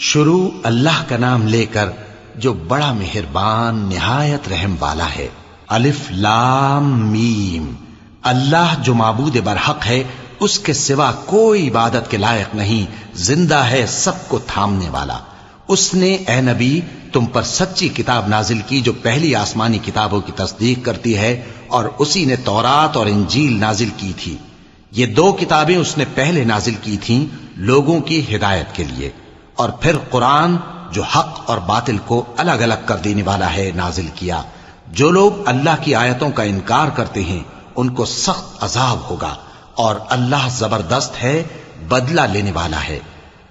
شروع اللہ کا نام لے کر جو بڑا مہربان نہایت رحم والا ہے۔ الف لام میم۔ اللہ جو معبود برحق ہے، اس کے سوا کوئی عبادت کے لائق نہیں، زندہ ہے، سب کو تھامنے والا۔ اس نے اے نبی تم پر سچی کتاب نازل کی جو پہلی آسمانی کتابوں کی تصدیق کرتی ہے، اور اسی نے تورات اور انجیل نازل کی تھی۔ یہ دو کتابیں اس نے پہلے نازل کی تھیں لوگوں کی ہدایت کے لیے، اور پھر قرآن جو حق اور باطل کو الگ الگ کر دینے والا ہے نازل کیا۔ جو لوگ اللہ کی آیتوں کا انکار کرتے ہیں ان کو سخت عذاب ہوگا، اور اللہ زبردست ہے، بدلہ لینے والا ہے۔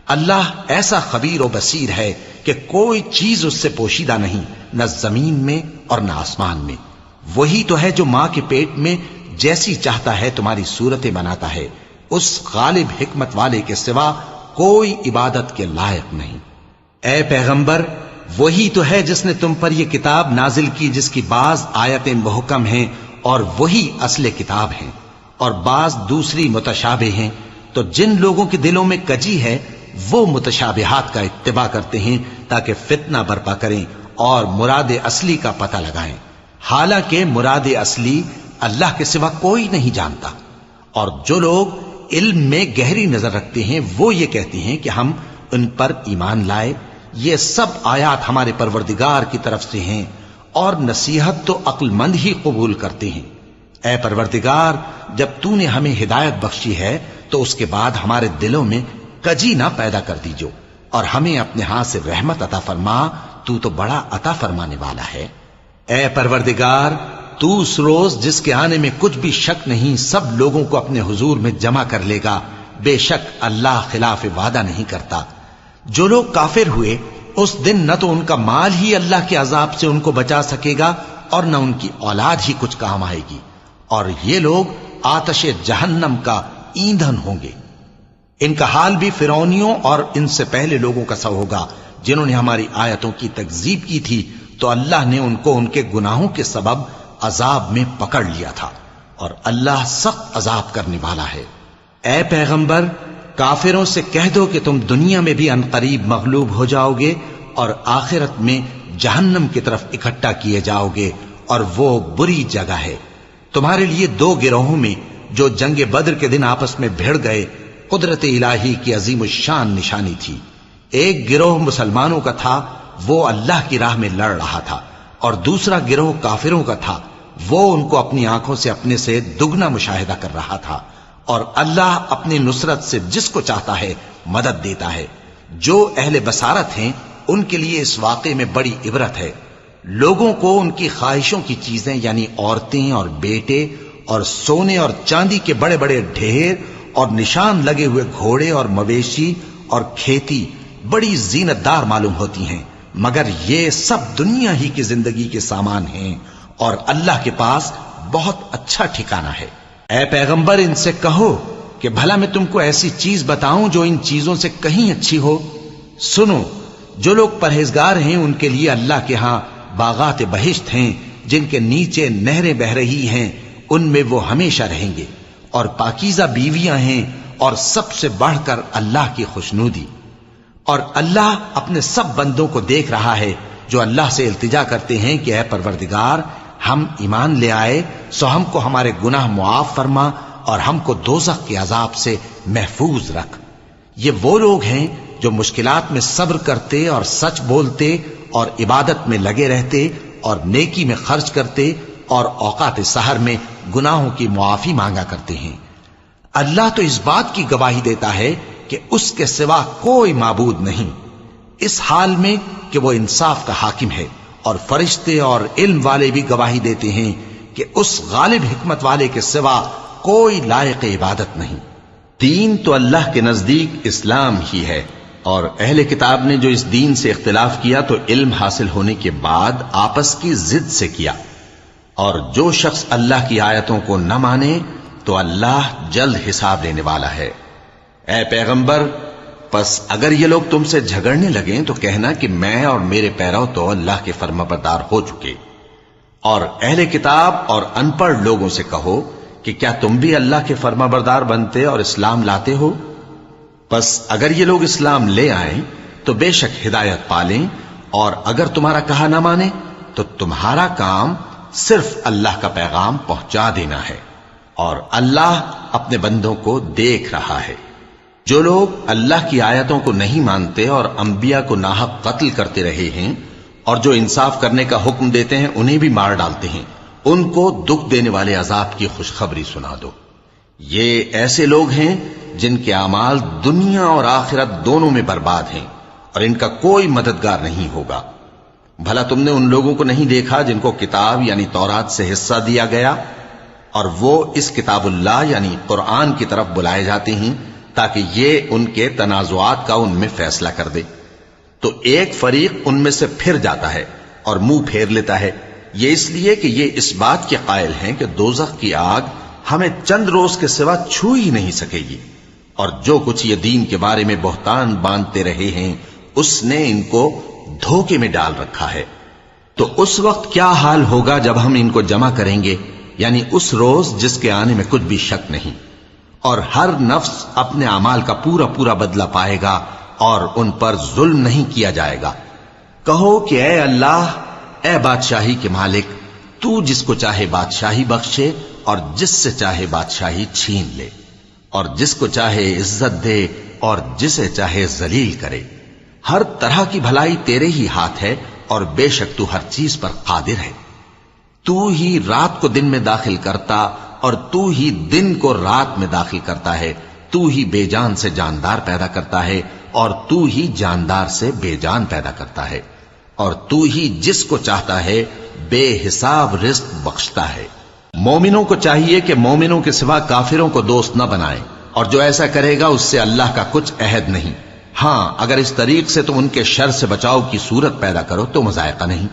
اللہ ایسا خبیر و بصیر ہے کہ کوئی چیز اس سے پوشیدہ نہیں، نہ زمین میں اور نہ آسمان میں۔ وہی تو ہے جو ماں کے پیٹ میں جیسی چاہتا ہے تمہاری صورتیں بناتا ہے، اس غالب حکمت والے کے سوا کوئی عبادت کے لائق نہیں۔ اے پیغمبر، وہی تو ہے جس نے تم پر یہ کتاب نازل کی جس کی بعض آیتیں محکم ہیں اور وہی اصل کتاب ہیں، اور بعض دوسری متشابہ ہیں۔ تو جن لوگوں کے دلوں میں کجی ہے وہ متشابہات کا اتباع کرتے ہیں تاکہ فتنہ برپا کریں اور مراد اصلی کا پتہ لگائیں، حالانکہ مراد اصلی اللہ کے سوا کوئی نہیں جانتا۔ اور جو لوگ علم میں گہری نظر رکھتے ہیں وہ یہ کہتے ہیں کہ ہم ان پر ایمان لائے۔ یہ سب آیات ہمارے پروردگار کی طرف سے ہیں، اور نصیحت تو عقل مند ہی قبول کرتے ہیں۔ اے پروردگار، جب تو نے ہمیں ہدایت بخشی ہے تو اس کے بعد ہمارے دلوں میں کجی نہ پیدا کر دیجو، اور ہمیں اپنے ہاتھ سے رحمت عطا فرما، تو بڑا عطا فرمانے والا ہے۔ اے پروردگار، تو اس روز جس کے آنے میں کچھ بھی شک نہیں سب لوگوں کو اپنے حضور میں جمع کر لے گا، بے شک اللہ خلاف وعدہ نہیں کرتا۔ جو لوگ کافر ہوئے اس دن نہ تو ان کا مال ہی اللہ کے عذاب سے ان کو بچا سکے گا اور نہ ان کی اولاد ہی کچھ کام آئے گی، اور یہ لوگ آتش جہنم کا ایندھن ہوں گے۔ ان کا حال بھی فرعونیوں اور ان سے پہلے لوگوں کا سا ہوگا جنہوں نے ہماری آیتوں کی تکذیب کی تھی، تو اللہ نے ان کو ان کے گناہوں کے سبب عذاب میں پکڑ لیا تھا، اور اللہ سخت عذاب کرنے والا ہے۔ اے پیغمبر، کافروں سے کہہ دو کہ تم دنیا میں بھی عنقریب مغلوب ہو جاؤ گے اور آخرت میں جہنم کی طرف اکٹھا کیے جاؤ گے، اور وہ بری جگہ ہے۔ تمہارے لیے دو گروہوں میں جو جنگ بدر کے دن آپس میں بھیڑ گئے قدرت الہی کی عظیم الشان نشانی تھی۔ ایک گروہ مسلمانوں کا تھا، وہ اللہ کی راہ میں لڑ رہا تھا، اور دوسرا گروہ کافروں کا تھا، وہ ان کو اپنی آنکھوں سے اپنے سے دگنا مشاہدہ کر رہا تھا۔ اور اللہ اپنی نصرت سے جس کو چاہتا ہے مدد دیتا ہے۔ جو اہل بصارت ہیں ان کے لیے اس واقعے میں بڑی عبرت ہے۔ لوگوں کو ان کی خواہشوں کی چیزیں یعنی عورتیں اور بیٹے اور سونے اور چاندی کے بڑے بڑے ڈھیر اور نشان لگے ہوئے گھوڑے اور مویشی اور کھیتی بڑی زینت دار معلوم ہوتی ہیں، مگر یہ سب دنیا ہی کی زندگی کے سامان ہیں، اور اللہ کے پاس بہت اچھا ٹھکانہ ہے۔ اے پیغمبر، ان سے کہو کہ بھلا میں تم کو ایسی چیز بتاؤں جو ان چیزوں سے کہیں اچھی ہو؟ سنو، جو لوگ پرہیزگار ہیں ان کے لیے اللہ کے ہاں باغات بہشت ہیں جن کے نیچے نہریں بہ رہی ہیں، ان میں وہ ہمیشہ رہیں گے، اور پاکیزہ بیویاں ہیں، اور سب سے بڑھ کر اللہ کی خوشنودی۔ اور اللہ اپنے سب بندوں کو دیکھ رہا ہے جو اللہ سے التجا کرتے ہیں کہ اے پروردگار، ہم ایمان لے آئے سو ہم کو ہمارے گناہ معاف فرما اور ہم کو دوزخ کے عذاب سے محفوظ رکھ۔ یہ وہ لوگ ہیں جو مشکلات میں صبر کرتے اور سچ بولتے اور عبادت میں لگے رہتے اور نیکی میں خرچ کرتے اور اوقات سحر میں گناہوں کی معافی مانگا کرتے ہیں۔ اللہ تو اس بات کی گواہی دیتا ہے کہ اس کے سوا کوئی معبود نہیں، اس حال میں کہ وہ انصاف کا حاکم ہے، اور فرشتے اور علم والے بھی گواہی دیتے ہیں کہ اس غالب حکمت والے کے سوا کوئی لائق عبادت نہیں۔ دین تو اللہ کے نزدیک اسلام ہی ہے، اور اہل کتاب نے جو اس دین سے اختلاف کیا تو علم حاصل ہونے کے بعد آپس کی ضد سے کیا، اور جو شخص اللہ کی آیتوں کو نہ مانے تو اللہ جلد حساب لینے والا ہے۔ اے پیغمبر، پس اگر یہ لوگ تم سے جھگڑنے لگیں تو کہنا کہ میں اور میرے پیرو تو اللہ کے فرمانبردار ہو چکے، اور اہل کتاب اور ان پڑھ لوگوں سے کہو کہ کیا تم بھی اللہ کے فرمانبردار بنتے اور اسلام لاتے ہو؟ پس اگر یہ لوگ اسلام لے آئیں تو بے شک ہدایت پالیں، اور اگر تمہارا کہا نہ مانے تو تمہارا کام صرف اللہ کا پیغام پہنچا دینا ہے، اور اللہ اپنے بندوں کو دیکھ رہا ہے۔ جو لوگ اللہ کی آیتوں کو نہیں مانتے اور انبیاء کو ناحق قتل کرتے رہے ہیں، اور جو انصاف کرنے کا حکم دیتے ہیں انہیں بھی مار ڈالتے ہیں، ان کو دکھ دینے والے عذاب کی خوشخبری سنا دو۔ یہ ایسے لوگ ہیں جن کے اعمال دنیا اور آخرت دونوں میں برباد ہیں، اور ان کا کوئی مددگار نہیں ہوگا۔ بھلا تم نے ان لوگوں کو نہیں دیکھا جن کو کتاب یعنی تورات سے حصہ دیا گیا، اور وہ اس کتاب اللہ یعنی قرآن کی طرف بلائے جاتے ہیں تاکہ یہ ان کے تنازعات کا ان میں فیصلہ کر دے؟ تو ایک فریق ان میں سے پھر جاتا ہے اور منہ پھیر لیتا ہے، یہ اس لیے کہ یہ اس بات کے قائل ہیں کہ دوزخ کی آگ ہمیں چند روز کے سوا چھو ہی نہیں سکے گی، اور جو کچھ یہ دین کے بارے میں بہتان باندھتے رہے ہیں اس نے ان کو دھوکے میں ڈال رکھا ہے۔ تو اس وقت کیا حال ہوگا جب ہم ان کو جمع کریں گے، یعنی اس روز جس کے آنے میں کچھ بھی شک نہیں، اور ہر نفس اپنے اعمال کا پورا پورا بدلہ پائے گا، اور ان پر ظلم نہیں کیا جائے گا۔ کہو کہ اے اللہ، اے بادشاہی کے مالک، تو جس کو چاہے بادشاہی بخشے اور جس سے چاہے بادشاہی چھین لے، اور جس کو چاہے عزت دے اور جسے چاہے ذلیل کرے۔ ہر طرح کی بھلائی تیرے ہی ہاتھ ہے، اور بے شک تو ہر چیز پر قادر ہے۔ تو ہی رات کو دن میں داخل کرتا اور تو ہی دن کو رات میں داخل کرتا ہے، تو ہی بے جان سے جاندار پیدا کرتا ہے اور تو ہی جاندار سے بے جان پیدا کرتا ہے، اور تو ہی جس کو چاہتا ہے بے حساب رزق بخشتا ہے۔ مومنوں کو چاہیے کہ مومنوں کے سوا کافروں کو دوست نہ بنائیں، اور جو ایسا کرے گا اس سے اللہ کا کچھ عہد نہیں۔ ہاں، اگر اس طریق سے تم ان کے شر سے بچاؤ کی صورت پیدا کرو تو مذائقہ نہیں۔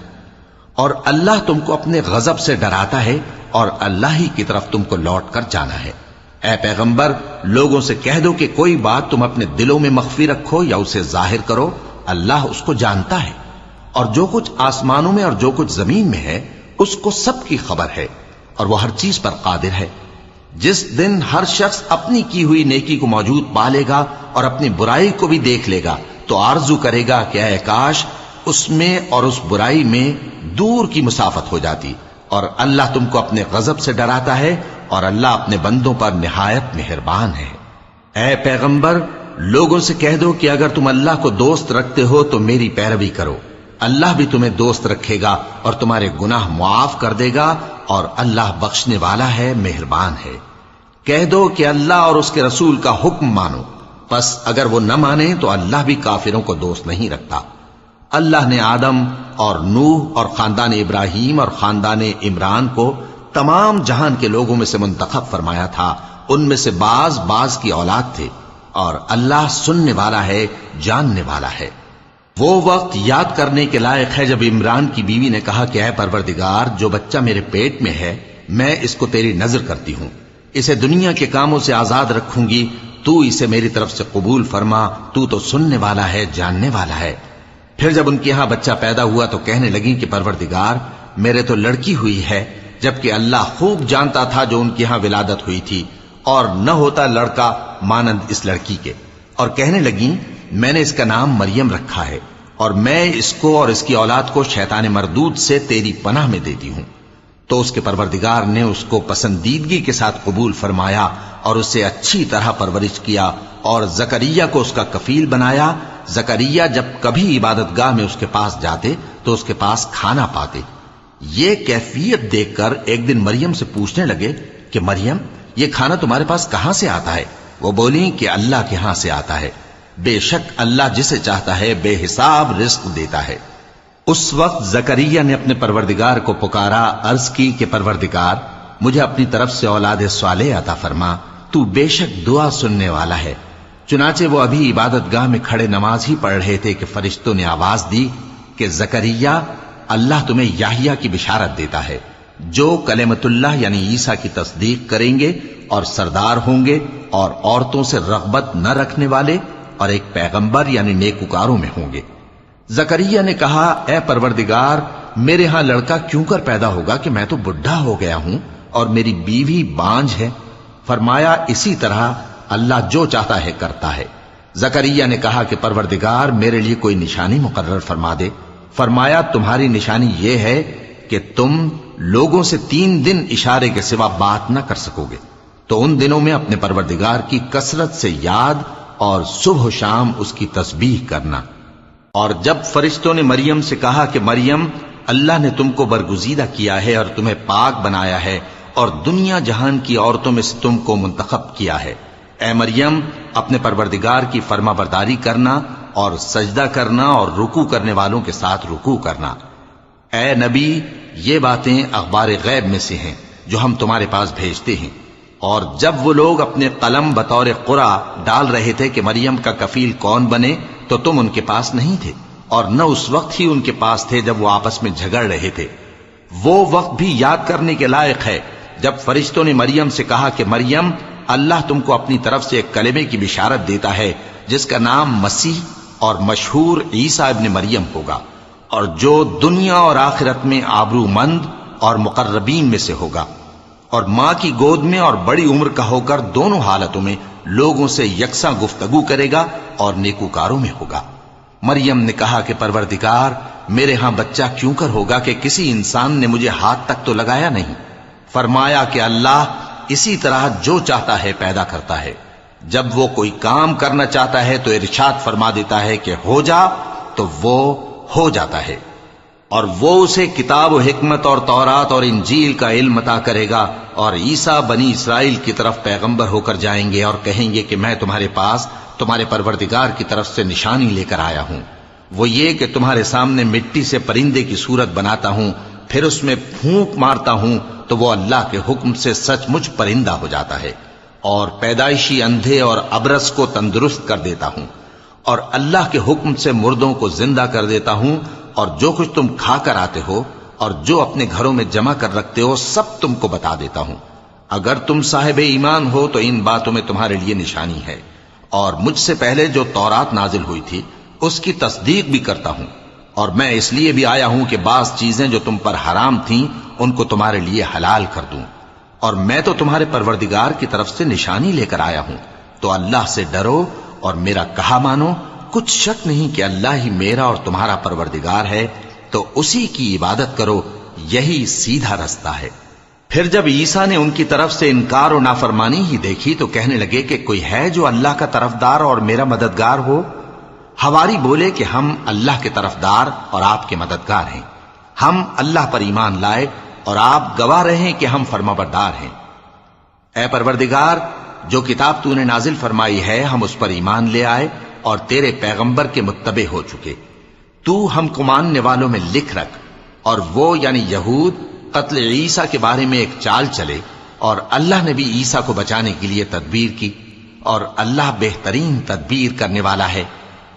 اور اللہ تم کو اپنے غضب سے ڈراتا ہے، اور اللہ ہی کی طرف تم کو لوٹ کر جانا ہے۔ اے پیغمبر، لوگوں سے کہہ دو کہ کوئی بات تم اپنے دلوں میں مخفی رکھو یا اسے ظاہر کرو، اللہ اس کو جانتا ہے، اور جو کچھ آسمانوں میں اور جو کچھ زمین میں ہے اس کو سب کی خبر ہے، اور وہ ہر چیز پر قادر ہے۔ جس دن ہر شخص اپنی کی ہوئی نیکی کو موجود پا لے گا اور اپنی برائی کو بھی دیکھ لے گا تو آرزو کرے گا کہ اے کاش اس میں اور اس برائی میں دور کی مسافت ہو جاتی۔ اور اللہ تم کو اپنے غضب سے ڈراتا ہے، اور اللہ اپنے بندوں پر نہایت مہربان ہے۔ اے پیغمبر، لوگوں سے کہہ دو کہ اگر تم اللہ کو دوست رکھتے ہو تو میری پیروی کرو، اللہ بھی تمہیں دوست رکھے گا اور تمہارے گناہ معاف کر دے گا، اور اللہ بخشنے والا ہے، مہربان ہے۔ کہہ دو کہ اللہ اور اس کے رسول کا حکم مانو، پس اگر وہ نہ مانے تو اللہ بھی کافروں کو دوست نہیں رکھتا۔ اللہ نے آدم اور نوح اور خاندان ابراہیم اور خاندان عمران کو تمام جہان کے لوگوں میں سے منتخب فرمایا تھا، ان میں سے بعض بعض کی اولاد تھے، اور اللہ سننے والا ہے، جاننے والا ہے۔ وہ وقت یاد کرنے کے لائق ہے جب عمران کی بیوی نے کہا کہ اے پروردگار، جو بچہ میرے پیٹ میں ہے میں اس کو تیری نظر کرتی ہوں، اسے دنیا کے کاموں سے آزاد رکھوں گی، تو اسے میری طرف سے قبول فرما، تو سننے والا ہے، جاننے والا ہے۔ پھر جب ان کے ہاں بچہ پیدا ہوا تو کہنے لگی کہ پروردگار، میرے تو لڑکی ہوئی ہے، جبکہ اللہ خوب جانتا تھا جو ان کے ہاں ولادت ہوئی تھی، اور نہ ہوتا لڑکا مانند اس لڑکی کے۔ اور کہنے لگیں میں نے اس کا نام مریم رکھا ہے، اور میں اس کو اور اس کی اولاد کو شیطان مردود سے تیری پناہ میں دیتی ہوں۔ تو اس کے پروردگار نے اس کو پسندیدگی کے ساتھ قبول فرمایا اور اسے اچھی طرح پرورش کیا، اور زکریا کو اس کا کفیل بنایا۔ زکریا جب کبھی عبادت گاہ میں اس کے پاس جاتے تو اس کے پاس کھانا پاتے۔ یہ کیفیت دیکھ کر ایک دن مریم سے پوچھنے لگے کہ مریم، یہ کھانا تمہارے پاس کہاں سے آتا ہے؟ وہ بولی کہ اللہ کے ہاں سے آتا ہے، بے شک اللہ جسے چاہتا ہے بے حساب رزق دیتا ہے۔ اس وقت زکریا نے اپنے پروردگار کو پکارا، عرض کی کہ پروردگار، مجھے اپنی طرف سے اولاد صالح عطا فرما، تو بے شک دعا سننے والا ہے۔ چنانچہ وہ ابھی عبادت گاہ میں کھڑے نماز ہی پڑھ رہے تھے کہ فرشتوں نے آواز دی کہ زکریا، اللہ تمہیں یحییٰ کی بشارت دیتا ہے، جو کلمۃ اللہ یعنی عیسیٰ کی تصدیق کریں گے اور سردار ہوں گے اور عورتوں سے رغبت نہ رکھنے والے اور ایک پیغمبر یعنی نیکوکاروں میں ہوں گے۔ زکریا نے کہا، اے پروردگار، میرے ہاں لڑکا کیوں کر پیدا ہوگا کہ میں تو بڈھا ہو گیا ہوں اور میری بیوی بانجھ ہے۔ فرمایا، اسی طرح اللہ جو چاہتا ہے کرتا ہے۔ زکریا نے کہا کہ پروردگار میرے لیے کوئی نشانی مقرر فرما دے۔ فرمایا تمہاری نشانی یہ ہے کہ تم لوگوں سے 3 دن اشارے کے سوا بات نہ کر سکو گے، تو ان دنوں میں اپنے پروردگار کی کثرت سے یاد اور صبح و شام اس کی تسبیح کرنا۔ اور جب فرشتوں نے مریم سے کہا کہ مریم، اللہ نے تم کو برگزیدہ کیا ہے اور تمہیں پاک بنایا ہے اور دنیا جہان کی عورتوں میں سے تم کو منتخب کیا ہے، اے مریم اپنے پروردگار کی فرما برداری کرنا اور سجدہ کرنا اور رکوع کرنے والوں کے ساتھ رکوع کرنا۔ اے نبی، یہ باتیں اخبار غیب میں سے ہیں جو ہم تمہارے پاس بھیجتے ہیں۔ اور جب وہ لوگ اپنے قلم بطور قرعہ ڈال رہے تھے کہ مریم کا کفیل کون بنے، تو تم ان کے پاس نہیں تھے، اور نہ اس وقت ہی ان کے پاس تھے جب وہ آپس میں جھگڑ رہے تھے۔ وہ وقت بھی یاد کرنے کے لائق ہے جب فرشتوں نے مریم سے کہا کہ مریم، اللہ تم کو اپنی طرف سے ایک کلمے کی بشارت دیتا ہے جس کا نام مسیح اور مشہور عیسیٰ ابن مریم ہوگا، اور جو دنیا اور آخرت میں آبرو مند اور مقربین میں سے ہوگا، اور ماں کی گود میں اور بڑی عمر کا ہو کر دونوں حالتوں میں لوگوں سے یکساں گفتگو کرے گا اور نیکوکاروں میں ہوگا۔ مریم نے کہا کہ پروردگار، میرے ہاں بچہ کیوں کر ہوگا کہ کسی انسان نے مجھے ہاتھ تک تو لگایا نہیں۔ فرمایا کہ اللہ اسی طرح جو چاہتا ہے پیدا کرتا ہے، جب وہ کوئی کام کرنا چاہتا ہے تو ارشاد فرما دیتا ہے کہ ہو جا، تو وہ ہو جاتا ہے۔ اور وہ اسے کتاب و حکمت اور تورات اور انجیل کا علم عطا کرے گا، اور عیسیٰ بنی اسرائیل کی طرف پیغمبر ہو کر جائیں گے اور کہیں گے کہ میں تمہارے پاس تمہارے پروردگار کی طرف سے نشانی لے کر آیا ہوں، وہ یہ کہ تمہارے سامنے مٹی سے پرندے کی صورت بناتا ہوں، پھر اس میں پھونک مارتا ہوں تو وہ اللہ کے حکم سے سچ مچ پرندہ ہو جاتا ہے، اور پیدائشی اندھے اور ابرص کو تندرست کر دیتا ہوں، اور اللہ کے حکم سے مردوں کو زندہ کر دیتا ہوں، اور جو کچھ تم کھا کر آتے ہو اور جو اپنے گھروں میں جمع کر رکھتے ہو سب تم کو بتا دیتا ہوں۔ اگر تم صاحب ایمان ہو تو ان باتوں میں تمہارے لیے نشانی ہے، اور مجھ سے پہلے جو تورات نازل ہوئی تھی اس کی تصدیق بھی کرتا ہوں، اور میں اس لیے بھی آیا ہوں کہ بعض چیزیں جو تم پر حرام تھیں ان کو تمہارے لیے حلال کر دوں، اور میں تو تمہارے پروردگار کی طرف سے نشانی لے کر آیا ہوں، تو اللہ سے ڈرو اور میرا کہا مانو۔ کچھ شک نہیں کہ اللہ ہی میرا اور تمہارا پروردگار ہے، تو اسی کی عبادت کرو، یہی سیدھا رستہ ہے۔ پھر جب عیسیٰ نے ان کی طرف سے انکار و نافرمانی ہی دیکھی تو کہنے لگے کہ کوئی ہے جو اللہ کا طرفدار اور میرا مددگار ہو؟ حواری بولے کہ ہم اللہ کے طرفدار اور آپ کے مددگار ہیں، ہم اللہ پر ایمان لائے اور آپ گواہ رہے کہ ہم فرمانبردار ہیں۔ اے پروردگار، جو کتاب تو نے نازل فرمائی ہے ہم اس پر ایمان لے آئے اور تیرے پیغمبر کے متبع ہو چکے، تو ہم کو ماننے والوں میں لکھ رکھ۔ اور وہ یعنی یہود قتل عیسیٰ کے بارے میں ایک چال چلے، اور اللہ نے بھی عیسیٰ کو بچانے کے لیے تدبیر کی، اور اللہ بہترین تدبیر کرنے والا ہے۔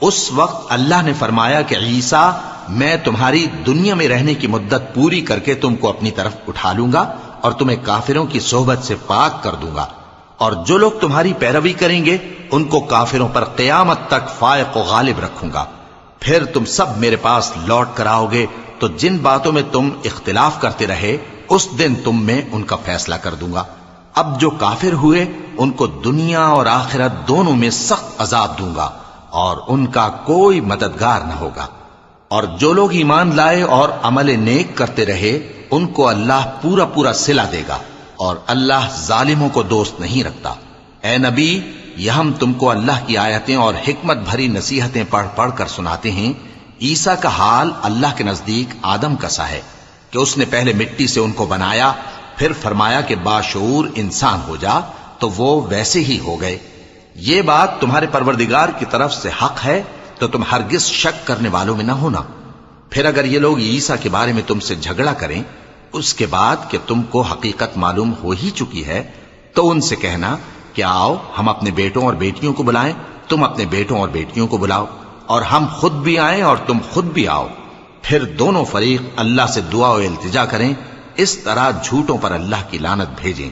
اس وقت اللہ نے فرمایا کہ عیسیٰ، میں تمہاری دنیا میں رہنے کی مدت پوری کر کے تم کو اپنی طرف اٹھا لوں گا اور تمہیں کافروں کی صحبت سے پاک کر دوں گا، اور جو لوگ تمہاری پیروی کریں گے ان کو کافروں پر قیامت تک فائق و غالب رکھوں گا۔ پھر تم سب میرے پاس لوٹ کر آؤ گے تو جن باتوں میں تم اختلاف کرتے رہے اس دن تم میں ان کا فیصلہ کر دوں گا۔ اب جو کافر ہوئے ان کو دنیا اور آخرت دونوں میں سخت عذاب دوں گا، اور ان کا کوئی مددگار نہ ہوگا۔ اور جو لوگ ایمان لائے اور عمل نیک کرتے رہے ان کو اللہ پورا پورا صلہ دے گا، اور اللہ ظالموں کو دوست نہیں رکھتا۔ اے نبی، یہ ہم تم کو اللہ کی آیتیں اور حکمت بھری نصیحتیں پڑھ پڑھ کر سناتے ہیں۔ عیسیٰ کا حال اللہ کے نزدیک آدم کا سا ہے کہ اس نے پہلے مٹی سے ان کو بنایا، پھر فرمایا کہ باشعور انسان ہو جا، تو وہ ویسے ہی ہو گئے۔ یہ بات تمہارے پروردگار کی طرف سے حق ہے، تو تم ہرگز شک کرنے والوں میں نہ ہونا۔ پھر اگر یہ لوگ عیسیٰ کے بارے میں تم سے جھگڑا کریں اس کے بعد کہ تم کو حقیقت معلوم ہو ہی چکی ہے، تو ان سے کہنا کہ آؤ ہم اپنے بیٹوں اور بیٹیوں کو بلائیں، تم اپنے بیٹوں اور بیٹیوں کو بلاؤ، اور ہم خود بھی آئیں اور تم خود بھی آؤ، پھر دونوں فریق اللہ سے دعا و التجا کریں، اس طرح جھوٹوں پر اللہ کی لعنت بھیجیں۔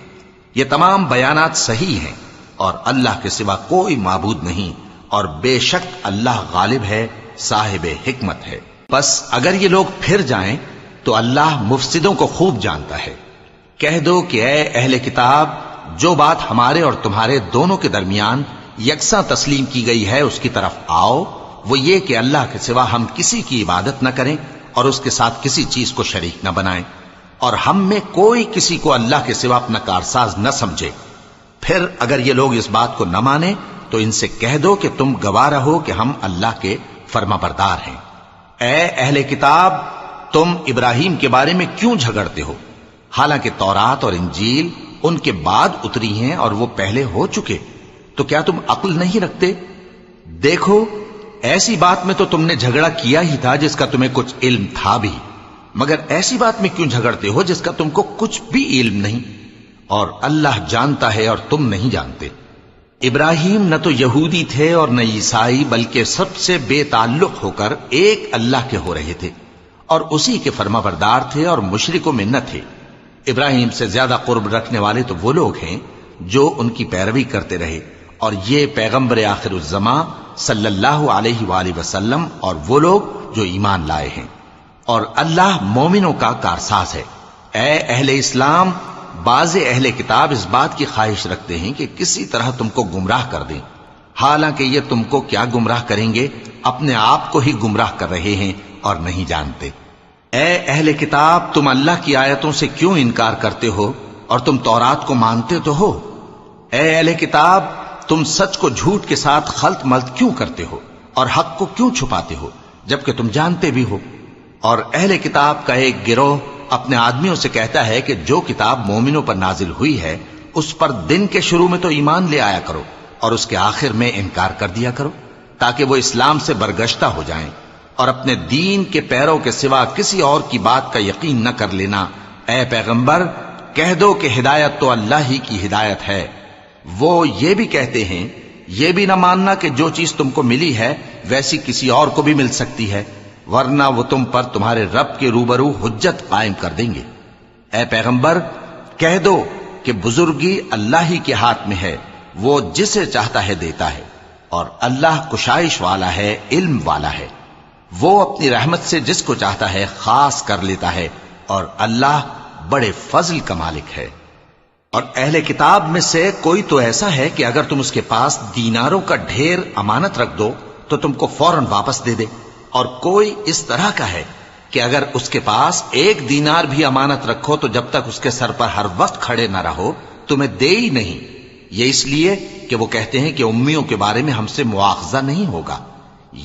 یہ تمام بیانات صحیح ہیں، اور اللہ کے سوا کوئی معبود نہیں، اور بے شک اللہ غالب ہے، صاحب حکمت ہے۔ بس اگر یہ لوگ پھر جائیں تو اللہ مفسدوں کو خوب جانتا ہے۔ کہہ دو کہ اے اہل کتاب، جو بات ہمارے اور تمہارے دونوں کے درمیان یکساں تسلیم کی گئی ہے اس کی طرف آؤ، وہ یہ کہ اللہ کے سوا ہم کسی کی عبادت نہ کریں اور اس کے ساتھ کسی چیز کو شریک نہ بنائیں، اور ہم میں کوئی کسی کو اللہ کے سوا اپنا کارساز نہ سمجھے۔ پھر اگر یہ لوگ اس بات کو نہ مانیں تو ان سے کہہ دو کہ تم گواہ رہو کہ ہم اللہ کے فرما بردار ہیں۔ اے اہل کتاب، تم ابراہیم کے بارے میں کیوں جھگڑتے ہو، حالانکہ تورات اور انجیل ان کے بعد اتری ہیں اور وہ پہلے ہو چکے، تو کیا تم عقل نہیں رکھتے؟ دیکھو، ایسی بات میں تو تم نے جھگڑا کیا ہی تھا جس کا تمہیں کچھ علم تھا بھی، مگر ایسی بات میں کیوں جھگڑتے ہو جس کا تم کو کچھ بھی علم نہیں، اور اللہ جانتا ہے اور تم نہیں جانتے۔ ابراہیم نہ تو یہودی تھے اور نہ عیسائی، بلکہ سب سے بے تعلق ہو کر ایک اللہ کے ہو رہے تھے اور اسی کے فرما بردار تھے اور مشرکوں میں نہ تھے۔ ابراہیم سے زیادہ قرب رکھنے والے تو وہ لوگ ہیں جو ان کی پیروی کرتے رہے، اور یہ پیغمبر آخر الزماں صلی اللہ علیہ وآلہ وسلم اور وہ لوگ جو ایمان لائے ہیں، اور اللہ مومنوں کا کارساز ہے۔ اے اہل اسلام، بعض اہل کتاب اس بات کی خواہش رکھتے ہیں کہ کسی طرح تم کو گمراہ کر دیں، حالانکہ یہ تم کو کیا گمراہ کریں گے، اپنے آپ کو ہی گمراہ کر رہے ہیں اور نہیں جانتے۔ اے اہل کتاب، تم اللہ کی آیتوں سے کیوں انکار کرتے ہو اور تم تورات کو مانتے تو ہو؟ اے اہل کتاب، تم سچ کو جھوٹ کے ساتھ خلط ملط کیوں کرتے ہو اور حق کو کیوں چھپاتے ہو جبکہ تم جانتے بھی ہو؟ اور اہل کتاب کا ایک گروہ اپنے آدمیوں سے کہتا ہے کہ جو کتاب مومنوں پر نازل ہوئی ہے اس پر دن کے شروع میں تو ایمان لے آیا کرو اور اس کے آخر میں انکار کر دیا کرو، تاکہ وہ اسلام سے برگشتہ ہو جائیں اور اپنے دین کے پیروں کے سوا کسی اور کی بات کا یقین نہ کر لینا۔ اے پیغمبر، کہہ دو کہ ہدایت تو اللہ ہی کی ہدایت ہے۔ وہ یہ بھی کہتے ہیں، یہ بھی نہ ماننا کہ جو چیز تم کو ملی ہے ویسی کسی اور کو بھی مل سکتی ہے، ورنہ وہ تم پر تمہارے رب کے روبرو حجت قائم کر دیں گے۔ اے پیغمبر، کہہ دو کہ بزرگی اللہ ہی کے ہاتھ میں ہے، وہ جسے چاہتا ہے دیتا ہے، اور اللہ کشائش والا ہے، علم والا ہے، وہ اپنی رحمت سے جس کو چاہتا ہے خاص کر لیتا ہے، اور اللہ بڑے فضل کا مالک ہے۔ اور اہل کتاب میں سے کوئی تو ایسا ہے کہ اگر تم اس کے پاس دیناروں کا ڈھیر امانت رکھ دو تو تم کو فوراً واپس دے دے، اور کوئی اس طرح کا ہے کہ اگر اس کے پاس 1 دینار بھی امانت رکھو تو جب تک اس کے سر پر ہر وقت کھڑے نہ رہو تمہیں دے ہی نہیں، یہ اس لیے کہ وہ کہتے ہیں کہ امیوں کے بارے میں ہم سے مواخذہ نہیں ہوگا۔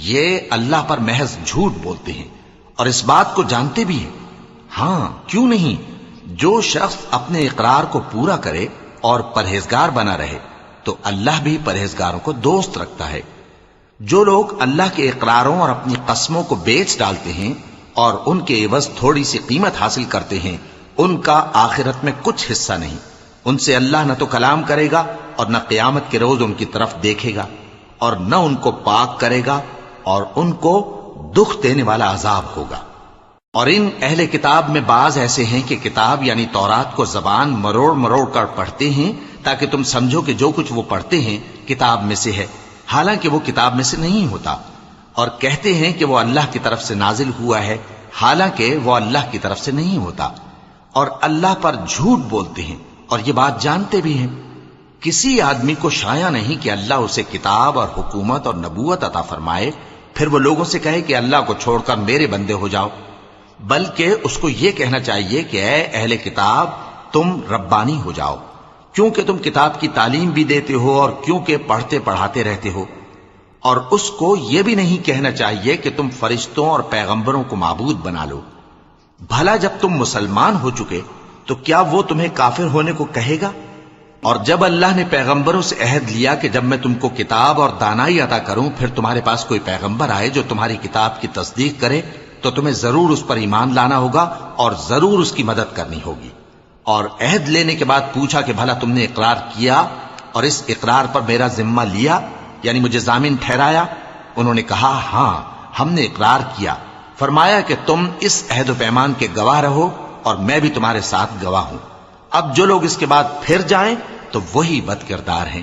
یہ اللہ پر محض جھوٹ بولتے ہیں اور اس بات کو جانتے بھی ہیں۔ ہاں، کیوں نہیں، جو شخص اپنے اقرار کو پورا کرے اور پرہیزگار بنا رہے تو اللہ بھی پرہیزگاروں کو دوست رکھتا ہے۔ جو لوگ اللہ کے اقراروں اور اپنی قسموں کو بیچ ڈالتے ہیں اور ان کے عوض تھوڑی سی قیمت حاصل کرتے ہیں، ان کا آخرت میں کچھ حصہ نہیں، ان سے اللہ نہ تو کلام کرے گا اور نہ قیامت کے روز ان کی طرف دیکھے گا، اور نہ ان کو پاک کرے گا، اور ان کو دکھ دینے والا عذاب ہوگا۔ اور ان اہل کتاب میں بعض ایسے ہیں کہ کتاب یعنی تورات کو زبان مروڑ مروڑ کر پڑھتے ہیں تاکہ تم سمجھو کہ جو کچھ وہ پڑھتے ہیں کتاب میں سے ہے، حالانکہ وہ کتاب میں سے نہیں ہوتا، اور کہتے ہیں کہ وہ اللہ کی طرف سے نازل ہوا ہے، حالانکہ وہ اللہ کی طرف سے نہیں ہوتا، اور اللہ پر جھوٹ بولتے ہیں اور یہ بات جانتے بھی ہیں۔ کسی آدمی کو شایع نہیں کہ اللہ اسے کتاب اور حکومت اور نبوت عطا فرمائے پھر وہ لوگوں سے کہے کہ اللہ کو چھوڑ کر میرے بندے ہو جاؤ، بلکہ اس کو یہ کہنا چاہیے کہ اے اہل کتاب، تم ربانی ہو جاؤ، کیونکہ تم کتاب کی تعلیم بھی دیتے ہو اور کیونکہ پڑھتے پڑھاتے رہتے ہو۔ اور اس کو یہ بھی نہیں کہنا چاہیے کہ تم فرشتوں اور پیغمبروں کو معبود بنا لو۔ بھلا جب تم مسلمان ہو چکے تو کیا وہ تمہیں کافر ہونے کو کہے گا؟ اور جب اللہ نے پیغمبروں سے عہد لیا کہ جب میں تم کو کتاب اور دانائی عطا کروں پھر تمہارے پاس کوئی پیغمبر آئے جو تمہاری کتاب کی تصدیق کرے تو تمہیں ضرور اس پر ایمان لانا ہوگا اور ضرور اس کی مدد کرنی ہوگی۔ اور عہد لینے کے بعد پوچھا کہ بھلا تم نے اقرار کیا اور اس اقرار پر میرا ذمہ لیا، یعنی مجھے ضامن ٹھہرایا؟ انہوں نے کہا ہاں، ہم نے اقرار کیا۔ فرمایا کہ تم اس عہد و پیمان کے گواہ رہو اور میں بھی تمہارے ساتھ گواہ ہوں۔ اب جو لوگ اس کے بعد پھر جائیں تو وہی بد کردار ہیں۔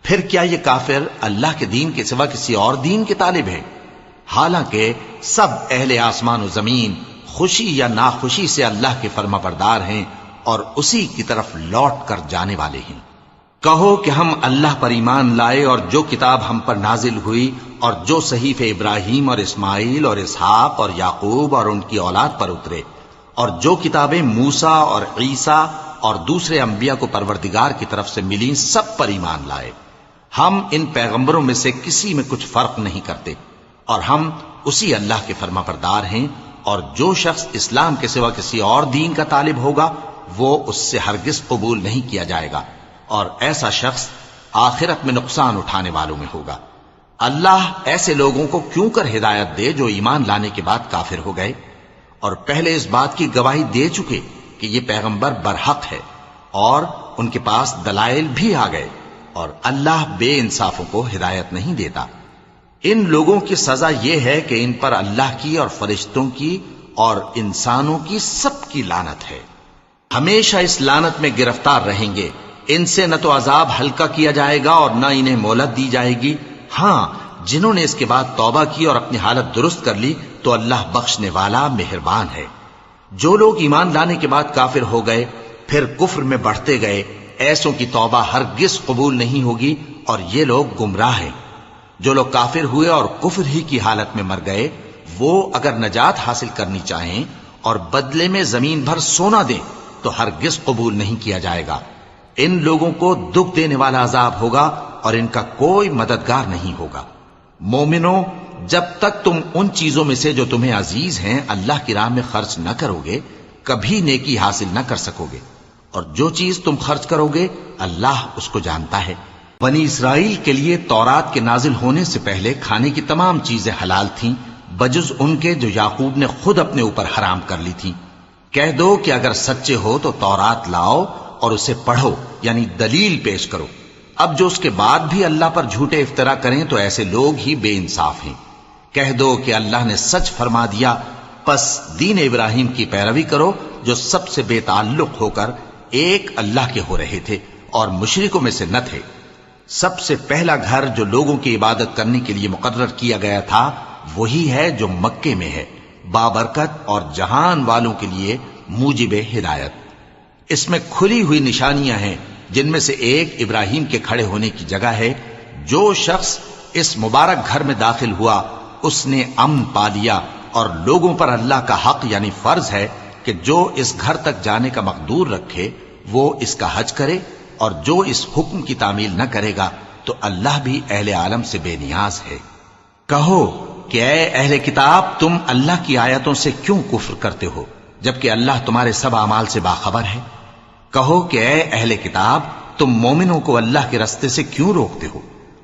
پھر کیا یہ کافر اللہ کے دین کے سوا کسی اور دین کے طالب ہیں؟ حالانکہ سب اہل آسمان و زمین خوشی یا ناخوشی سے اللہ کے فرما بردار ہیں اور اسی کی طرف لوٹ کر جانے والے ہیں۔ کہو کہ ہم اللہ پر ایمان لائے اور جو کتاب ہم پر نازل ہوئی اور جو صحیفے ابراہیم اور اسماعیل اور اسحاق اور یعقوب اور ان کی اولاد پر اترے، اور جو کتابیں موسیٰ اور عیسیٰ اور دوسرے انبیاء کو پروردگار کی طرف سے ملیں، سب پر ایمان لائے۔ ہم ان پیغمبروں میں سے کسی میں کچھ فرق نہیں کرتے، اور ہم اسی اللہ کے فرما بردار ہیں، اور جو شخص اسلام کے سوا کسی اور دین کا طالب ہوگا وہ اس سے ہرگز قبول نہیں کیا جائے گا، اور ایسا شخص آخرت میں نقصان اٹھانے والوں میں ہوگا۔ اللہ ایسے لوگوں کو کیوں کر ہدایت دے جو ایمان لانے کے بعد کافر ہو گئے اور پہلے اس بات کی گواہی دے چکے کہ یہ پیغمبر برحق ہے اور ان کے پاس دلائل بھی آ گئے، اور اللہ بے انصافوں کو ہدایت نہیں دیتا۔ ان لوگوں کی سزا یہ ہے کہ ان پر اللہ کی اور فرشتوں کی اور انسانوں کی سب کی لعنت ہے، ہمیشہ اس لعنت میں گرفتار رہیں گے۔ ان سے نہ تو عذاب ہلکا کیا جائے گا اور نہ انہیں مہلت دی جائے گی۔ ہاں، جنہوں نے اس کے بعد توبہ کی اور اپنی حالت درست کر لی تو اللہ بخشنے والا مہربان ہے۔ جو لوگ ایمان لانے کے بعد کافر ہو گئے پھر کفر میں بڑھتے گئے، ایسوں کی توبہ ہرگز قبول نہیں ہوگی، اور یہ لوگ گمراہ ہیں۔ جو لوگ کافر ہوئے اور کفر ہی کی حالت میں مر گئے، وہ اگر نجات حاصل کرنی چاہیں اور بدلے میں زمین بھر سونا دیں تو ہرگز قبول نہیں کیا جائے گا۔ ان لوگوں کو دکھ دینے والا عذاب ہوگا اور ان کا کوئی مددگار نہیں ہوگا۔ مومنوں، جب تک تم ان چیزوں میں سے جو تمہیں عزیز ہیں اللہ کی راہ میں خرچ نہ کرو گے، کبھی نیکی حاصل نہ کر سکو گے، اور جو چیز تم خرچ کرو گے اللہ اس کو جانتا ہے۔ بنی اسرائیل کے لیے تورات کے نازل ہونے سے پہلے کھانے کی تمام چیزیں حلال تھیں بجز ان کے جو یعقوب نے خود اپنے اوپر حرام کر لی تھیں۔ کہہ دو کہ اگر سچے ہو تو تورات لاؤ اور اسے پڑھو، یعنی دلیل پیش کرو۔ اب جو اس کے بعد بھی اللہ پر جھوٹے افطرا کریں تو ایسے لوگ ہی بے انصاف ہیں۔ کہہ دو کہ اللہ نے سچ فرما دیا، پس دین ابراہیم کی پیروی کرو جو سب سے بے تعلق ہو کر ایک اللہ کے ہو رہے تھے اور مشرکوں میں سے نہ تھے۔ سب سے پہلا گھر جو لوگوں کی عبادت کرنے کے لیے مقرر کیا گیا تھا وہی ہے جو مکے میں ہے، بابرکت اور جہان والوں کے لیے موجب ہدایت۔ اس میں کھلی ہوئی نشانیاں ہیں، جن میں سے ایک ابراہیم کے کھڑے ہونے کی جگہ ہے۔ جو شخص اس مبارک گھر میں داخل ہوا اس نے امن پا لیا، اور لوگوں پر اللہ کا حق یعنی فرض ہے کہ جو اس گھر تک جانے کا مقدور رکھے وہ اس کا حج کرے، اور جو اس حکم کی تعمیل نہ کرے گا تو اللہ بھی اہل عالم سے بے نیاز ہے۔ کہو کہ اے اہل کتاب، تم اللہ کی آیتوں سے کیوں کفر کرتے ہو جبکہ اللہ تمہارے سب اعمال سے باخبر ہے؟ کہو کہ اے اہل کتاب، تم مومنوں کو اللہ کے رستے سے کیوں روکتے ہو،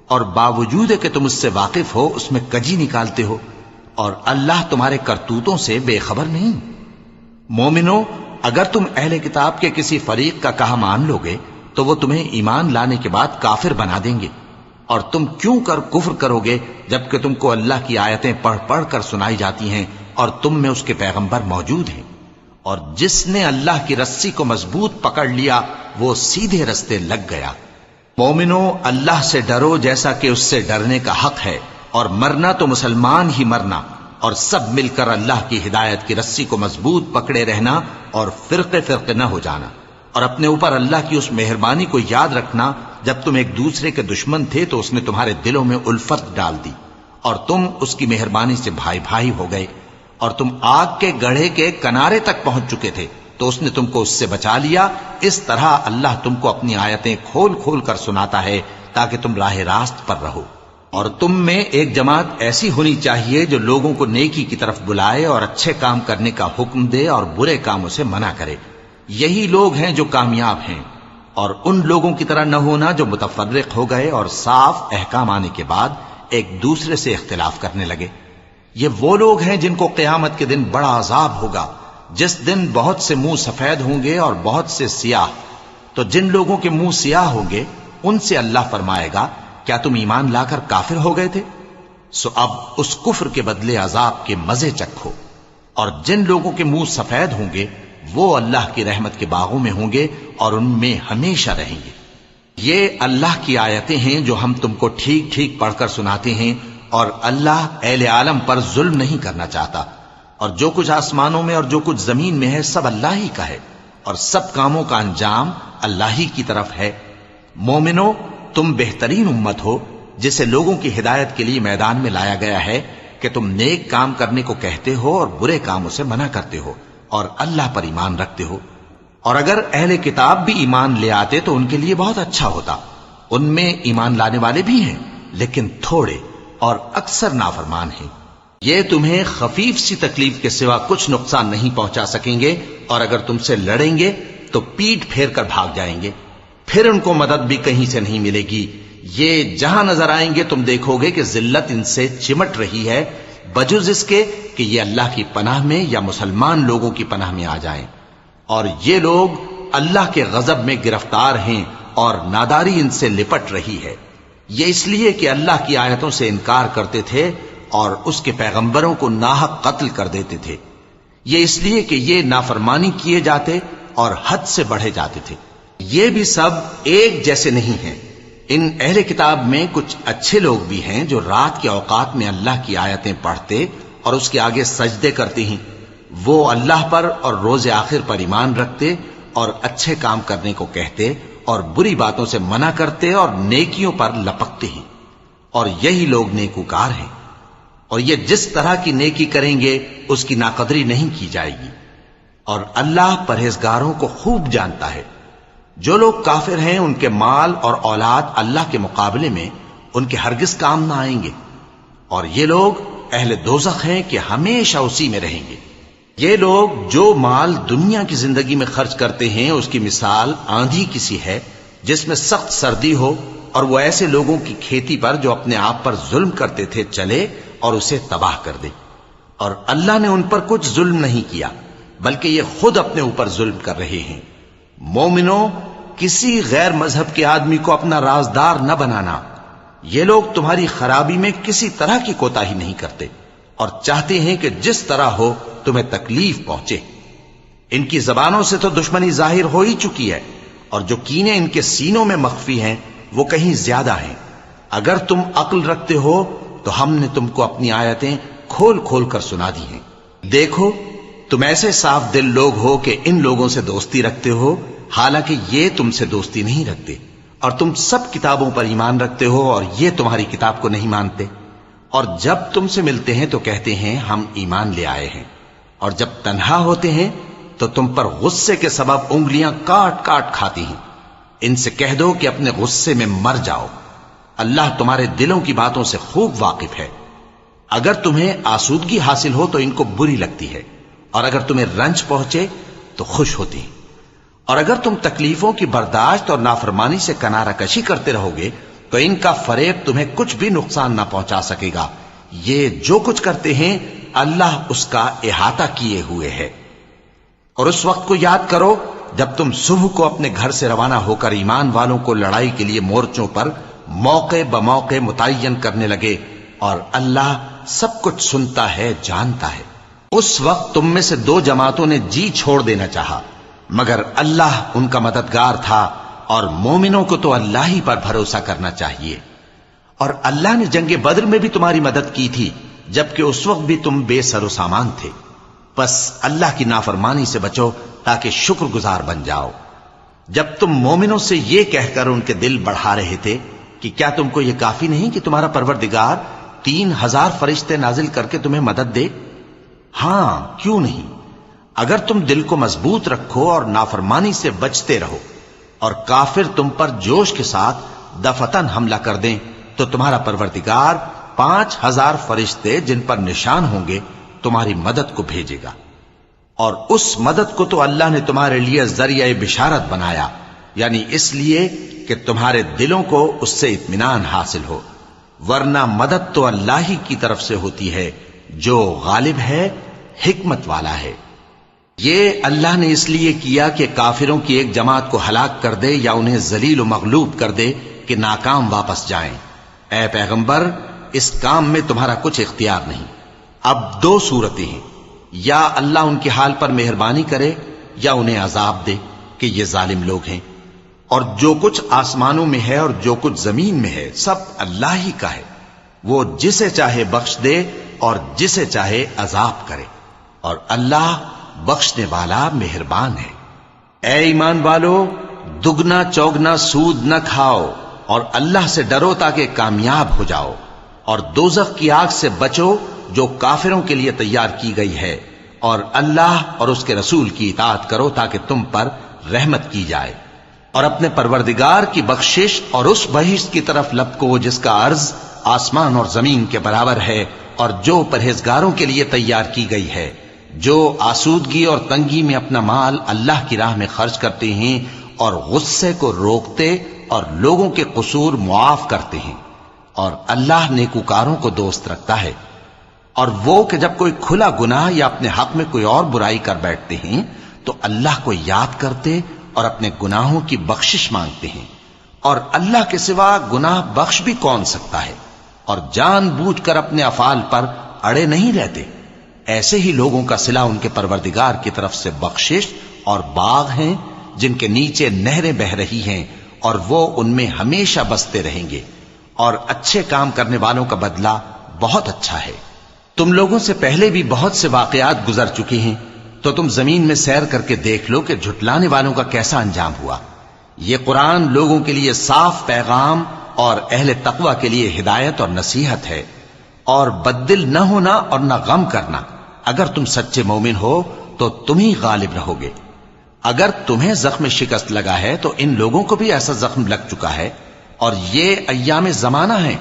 اور باوجود کہ تم اس سے واقف ہو اس میں کجی نکالتے ہو، اور اللہ تمہارے کرتوتوں سے بے خبر نہیں؟ مومنوں، اگر تم اہل کتاب کے کسی فریق کا کہا مان لو گے تو وہ تمہیں ایمان لانے کے بعد کافر بنا دیں گے، اور تم کیوں کر کفر کرو گے جبکہ تم کو اللہ کی آیتیں پڑھ پڑھ کر سنائی جاتی ہیں اور تم میں اس کے پیغمبر موجود ہیں؟ اور جس نے اللہ کی رسی کو مضبوط پکڑ لیا وہ سیدھے رستے لگ گیا۔ مومنوں، اللہ سے ڈرو جیسا کہ اس سے ڈرنے کا حق ہے، اور مرنا تو مسلمان ہی مرنا، اور سب مل کر اللہ کی ہدایت کی رسی کو مضبوط پکڑے رہنا اور فرقے فرقے نہ ہو جانا، اور اپنے اوپر اللہ کی اس مہربانی کو یاد رکھنا جب تم ایک دوسرے کے دشمن تھے تو اس نے تمہارے دلوں میں الفت ڈال دی اور تم اس کی مہربانی سے بھائی بھائی ہو گئے، اور تم آگ کے گڑھے کے کنارے تک پہنچ چکے تھے تو اس نے تم کو اس سے بچا لیا۔ اس طرح اللہ تم کو اپنی آیتیں کھول کھول کر سناتا ہے تاکہ تم راہ راست پر رہو۔ اور تم میں ایک جماعت ایسی ہونی چاہیے جو لوگوں کو نیکی کی طرف بلائے اور اچھے کام کرنے کا حکم دے اور برے کاموں سے منع کرے۔ یہی لوگ ہیں جو کامیاب ہیں، اور ان لوگوں کی طرح نہ ہونا جو متفرق ہو گئے اور صاف احکام آنے کے بعد ایک دوسرے سے اختلاف کرنے لگے۔ یہ وہ لوگ ہیں جن کو قیامت کے دن بڑا عذاب ہوگا، جس دن بہت سے منہ سفید ہوں گے اور بہت سے سیاہ۔ تو جن لوگوں کے منہ سیاہ ہوں گے ان سے اللہ فرمائے گا، کیا تم ایمان لا کر کافر ہو گئے تھے؟ سو اب اس کفر کے بدلے عذاب کے مزے چکھو۔ اور جن لوگوں کے منہ سفید ہوں گے وہ اللہ کی رحمت کے باغوں میں ہوں گے اور ان میں ہمیشہ رہیں گے۔ یہ اللہ کی آیتیں ہیں جو ہم تم کو ٹھیک ٹھیک پڑھ کر سناتے ہیں، اور اللہ اہل عالم پر ظلم نہیں کرنا چاہتا، اور جو کچھ آسمانوں میں اور جو کچھ زمین میں ہے سب اللہ ہی کا ہے، اور سب کاموں کا انجام اللہ ہی کی طرف ہے۔ مومنو، تم بہترین امت ہو جسے لوگوں کی ہدایت کے لیے میدان میں لایا گیا ہے کہ تم نیک کام کرنے کو کہتے ہو اور برے کاموں سے منع کرتے ہو اور اللہ پر ایمان رکھتے ہو۔ اور اگر اہل کتاب بھی ایمان لے آتے تو ان کے لیے بہت اچھا ہوتا۔ ان میں ایمان لانے والے بھی ہیں لیکن تھوڑے اور اکثر نافرمان ہیں۔ یہ تمہیں خفیف سی تکلیف کے سوا کچھ نقصان نہیں پہنچا سکیں گے، اور اگر تم سے لڑیں گے تو پیٹ پھیر کر بھاگ جائیں گے، پھر ان کو مدد بھی کہیں سے نہیں ملے گی۔ یہ جہاں نظر آئیں گے تم دیکھو گے کہ ذلت ان سے چمٹ رہی ہے، بجز اس کے کہ یہ اللہ کی پناہ میں یا مسلمان لوگوں کی پناہ میں آ جائیں۔ اور یہ لوگ اللہ کے غضب میں گرفتار ہیں اور ناداری ان سے لپٹ رہی ہے۔ یہ اس لیے کہ اللہ کی آیتوں سے انکار کرتے تھے اور اس کے پیغمبروں کو ناحق قتل کر دیتے تھے۔ یہ اس لیے کہ یہ نافرمانی کیے جاتے اور حد سے بڑھے جاتے تھے۔ یہ بھی سب ایک جیسے نہیں ہیں۔ ان اہل کتاب میں کچھ اچھے لوگ بھی ہیں جو رات کے اوقات میں اللہ کی آیتیں پڑھتے اور اس کے آگے سجدے کرتے ہیں۔ وہ اللہ پر اور روز آخر پر ایمان رکھتے اور اچھے کام کرنے کو کہتے اور بری باتوں سے منع کرتے اور نیکیوں پر لپکتے ہیں، اور یہی لوگ نیکوکار ہیں۔ اور یہ جس طرح کی نیکی کریں گے اس کی ناقدری نہیں کی جائے گی، اور اللہ پرہیزگاروں کو خوب جانتا ہے۔ جو لوگ کافر ہیں ان کے مال اور اولاد اللہ کے مقابلے میں ان کے ہرگز کام نہ آئیں گے، اور یہ لوگ اہل دوزخ ہیں کہ ہمیشہ اسی میں رہیں گے۔ یہ لوگ جو مال دنیا کی زندگی میں خرچ کرتے ہیں اس کی مثال آندھی کسی ہے جس میں سخت سردی ہو، اور وہ ایسے لوگوں کی کھیتی پر جو اپنے آپ پر ظلم کرتے تھے چلے اور اسے تباہ کر دے۔ اور اللہ نے ان پر کچھ ظلم نہیں کیا بلکہ یہ خود اپنے اوپر ظلم کر رہے ہیں۔ مومنو، کسی غیر مذہب کے آدمی کو اپنا رازدار نہ بنانا۔ یہ لوگ تمہاری خرابی میں کسی طرح کی کوتاہی نہیں کرتے اور چاہتے ہیں کہ جس طرح ہو تمہیں تکلیف پہنچے۔ ان کی زبانوں سے تو دشمنی ظاہر ہو ہی چکی ہے، اور جو کینے ان کے سینوں میں مخفی ہیں وہ کہیں زیادہ ہیں۔ اگر تم عقل رکھتے ہو تو ہم نے تم کو اپنی آیتیں کھول کھول کر سنا دی ہیں۔ دیکھو، تم ایسے صاف دل لوگ ہو کہ ان لوگوں سے دوستی رکھتے ہو حالانکہ یہ تم سے دوستی نہیں رکھتے، اور تم سب کتابوں پر ایمان رکھتے ہو اور یہ تمہاری کتاب کو نہیں مانتے۔ اور جب تم سے ملتے ہیں تو کہتے ہیں ہم ایمان لے آئے ہیں، اور جب تنہا ہوتے ہیں تو تم پر غصے کے سبب انگلیاں کاٹ کاٹ کھاتی ہیں۔ ان سے کہہ دو کہ اپنے غصے میں مر جاؤ، اللہ تمہارے دلوں کی باتوں سے خوب واقف ہے۔ اگر تمہیں آسودگی حاصل ہو تو ان کو بری لگتی ہے، اور اگر تمہیں رنج پہنچے تو خوش ہوتی ہیں۔ اور اگر تم تکلیفوں کی برداشت اور نافرمانی سے کنارہ کشی کرتے رہو گے تو ان کا فریب تمہیں کچھ بھی نقصان نہ پہنچا سکے گا۔ یہ جو کچھ کرتے ہیں اللہ اس کا احاطہ کیے ہوئے ہے۔ اور اس وقت کو یاد کرو جب تم صبح کو اپنے گھر سے روانہ ہو کر ایمان والوں کو لڑائی کے لیے مورچوں پر موقع بموقع متعین کرنے لگے، اور اللہ سب کچھ سنتا ہے، جانتا ہے۔ اس وقت تم میں سے دو جماعتوں نے جی چھوڑ دینا چاہا، مگر اللہ ان کا مددگار تھا، اور مومنوں کو تو اللہ ہی پر بھروسہ کرنا چاہیے۔ اور اللہ نے جنگ بدر میں بھی تمہاری مدد کی تھی جبکہ اس وقت بھی تم بے سر و سامان تھے۔ بس اللہ کی نافرمانی سے بچو تاکہ شکر گزار بن جاؤ۔ جب تم مومنوں سے یہ کہہ کر ان کے دل بڑھا رہے تھے کہ کیا تم کو یہ کافی نہیں کہ تمہارا پروردگار 3000 فرشتے نازل کر کے تمہیں مدد دے؟ ہاں، کیوں نہیں؟ اگر تم دل کو مضبوط رکھو اور نافرمانی سے بچتے رہو، اور کافر تم پر جوش کے ساتھ دفتن حملہ کر دیں تو تمہارا پروردگار 5000 فرشتے جن پر نشان ہوں گے تمہاری مدد کو بھیجے گا۔ اور اس مدد کو تو اللہ نے تمہارے لیے ذریعہ بشارت بنایا، یعنی اس لیے کہ تمہارے دلوں کو اس سے اطمینان حاصل ہو، ورنہ مدد تو اللہ ہی کی طرف سے ہوتی ہے جو غالب ہے، حکمت والا ہے۔ یہ اللہ نے اس لیے کیا کہ کافروں کی ایک جماعت کو ہلاک کر دے یا انہیں ذلیل و مغلوب کر دے کہ ناکام واپس جائیں۔ اے پیغمبر، اس کام میں تمہارا کچھ اختیار نہیں۔ اب دو صورتیں ہیں، یا اللہ ان کے حال پر مہربانی کرے یا انہیں عذاب دے کہ یہ ظالم لوگ ہیں۔ اور جو کچھ آسمانوں میں ہے اور جو کچھ زمین میں ہے سب اللہ ہی کا ہے، وہ جسے چاہے بخش دے اور جسے چاہے عذاب کرے، اور اللہ بخشنے والا مہربان ہے۔ اے ایمان والو، دگنا چوگنا سود نہ کھاؤ اور اللہ سے ڈرو تاکہ کامیاب ہو جاؤ، اور دوزخ کی آگ سے بچو جو کافروں کے لیے تیار کی گئی ہے، اور اللہ اور اس کے رسول کی اطاعت کرو تاکہ تم پر رحمت کی جائے، اور اپنے پروردگار کی بخشش اور اس بہشت کی طرف لپکو جس کا عرض آسمان اور زمین کے برابر ہے، اور جو پرہیزگاروں کے لیے تیار کی گئی ہے، جو آسودگی اور تنگی میں اپنا مال اللہ کی راہ میں خرچ کرتے ہیں اور غصے کو روکتے اور لوگوں کے قصور معاف کرتے ہیں، اور اللہ نیکوکاروں کو دوست رکھتا ہے۔ اور وہ کہ جب کوئی کھلا گناہ یا اپنے حق میں کوئی اور برائی کر بیٹھتے ہیں تو اللہ کو یاد کرتے اور اپنے گناہوں کی بخشش مانگتے ہیں، اور اللہ کے سوا گناہ بخش بھی کون سکتا ہے، اور جان بوجھ کر اپنے افعال پر اڑے نہیں رہتے۔ ایسے ہی لوگوں کا صلہ ان کے پروردگار کی طرف سے بخشش اور باغ ہیں جن کے نیچے نہریں بہ رہی ہیں، اور وہ ان میں ہمیشہ بستے رہیں گے، اور اچھے کام کرنے والوں کا بدلہ بہت اچھا ہے۔ تم لوگوں سے پہلے بھی بہت سے واقعات گزر چکے ہیں، تو تم زمین میں سیر کر کے دیکھ لو کہ جھٹلانے والوں کا کیسا انجام ہوا۔ یہ قرآن لوگوں کے لیے صاف پیغام اور اہل تقوی کے لیے ہدایت اور نصیحت ہے، اور بددل نہ ہونا اور نہ غم کرنا۔ اگر تم سچے مومن ہو تو تم ہی غالب رہو گے۔ اگر تمہیں زخم شکست لگا ہے تو ان لوگوں کو بھی ایسا زخم لگ چکا ہے، اور یہ ایام زمانہ ہیں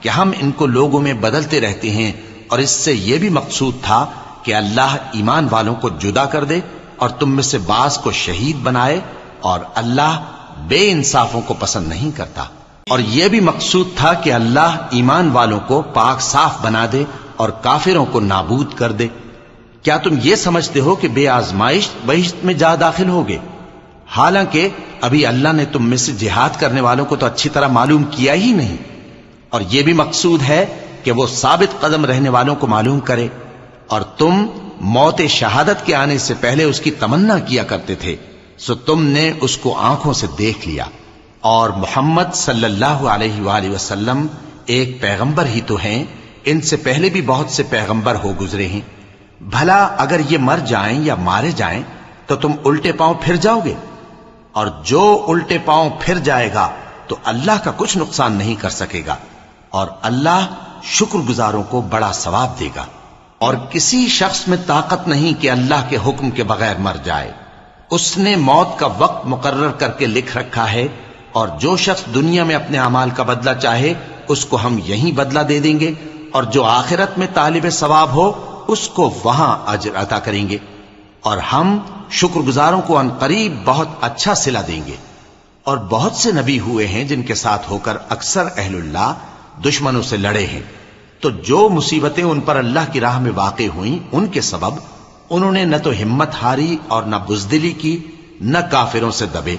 کہ ہم ان کو لوگوں میں بدلتے رہتے ہیں، اور اس سے یہ بھی مقصود تھا کہ اللہ ایمان والوں کو جدا کر دے اور تم میں سے بعض کو شہید بنائے، اور اللہ بے انصافوں کو پسند نہیں کرتا۔ اور یہ بھی مقصود تھا کہ اللہ ایمان والوں کو پاک صاف بنا دے اور کافروں کو نابود کر دے۔ کیا تم یہ سمجھتے ہو کہ بے آزمائش بہشت میں جا داخل ہوگے؟ حالانکہ ابھی اللہ نے تم میں سے جہاد کرنے والوں کو تو اچھی طرح معلوم کیا ہی نہیں، اور یہ بھی مقصود ہے کہ وہ ثابت قدم رہنے والوں کو معلوم کرے۔ اور تم موت شہادت کے آنے سے پہلے اس کی تمنا کیا کرتے تھے، سو تم نے اس کو آنکھوں سے دیکھ لیا۔ اور محمد صلی اللہ علیہ وآلہ وسلم ایک پیغمبر ہی تو ہیں، ان سے پہلے بھی بہت سے پیغمبر ہو گزرے ہیں۔ بھلا اگر یہ مر جائیں یا مارے جائیں تو تم الٹے پاؤں پھر جاؤ گے؟ اور جو الٹے پاؤں پھر جائے گا تو اللہ کا کچھ نقصان نہیں کر سکے گا، اور اللہ شکر گزاروں کو بڑا ثواب دے گا۔ اور کسی شخص میں طاقت نہیں کہ اللہ کے حکم کے بغیر مر جائے، اس نے موت کا وقت مقرر کر کے لکھ رکھا ہے، اور جو شخص دنیا میں اپنے اعمال کا بدلہ چاہے اس کو ہم یہیں بدلہ دے دیں گے، اور جو آخرت میں طالب ثواب ہو اس کو وہاں اجر عطا کریں گے، اور ہم شکر گزاروں کو عنقریب بہت اچھا صلہ دیں گے۔ اور بہت سے نبی ہوئے ہیں جن کے ساتھ ہو کر اکثر اہل اللہ دشمنوں سے لڑے ہیں، تو جو مصیبتیں ان پر اللہ کی راہ میں واقع ہوئیں ان کے سبب انہوں نے نہ تو ہمت ہاری اور نہ بزدلی کی، نہ کافروں سے دبے،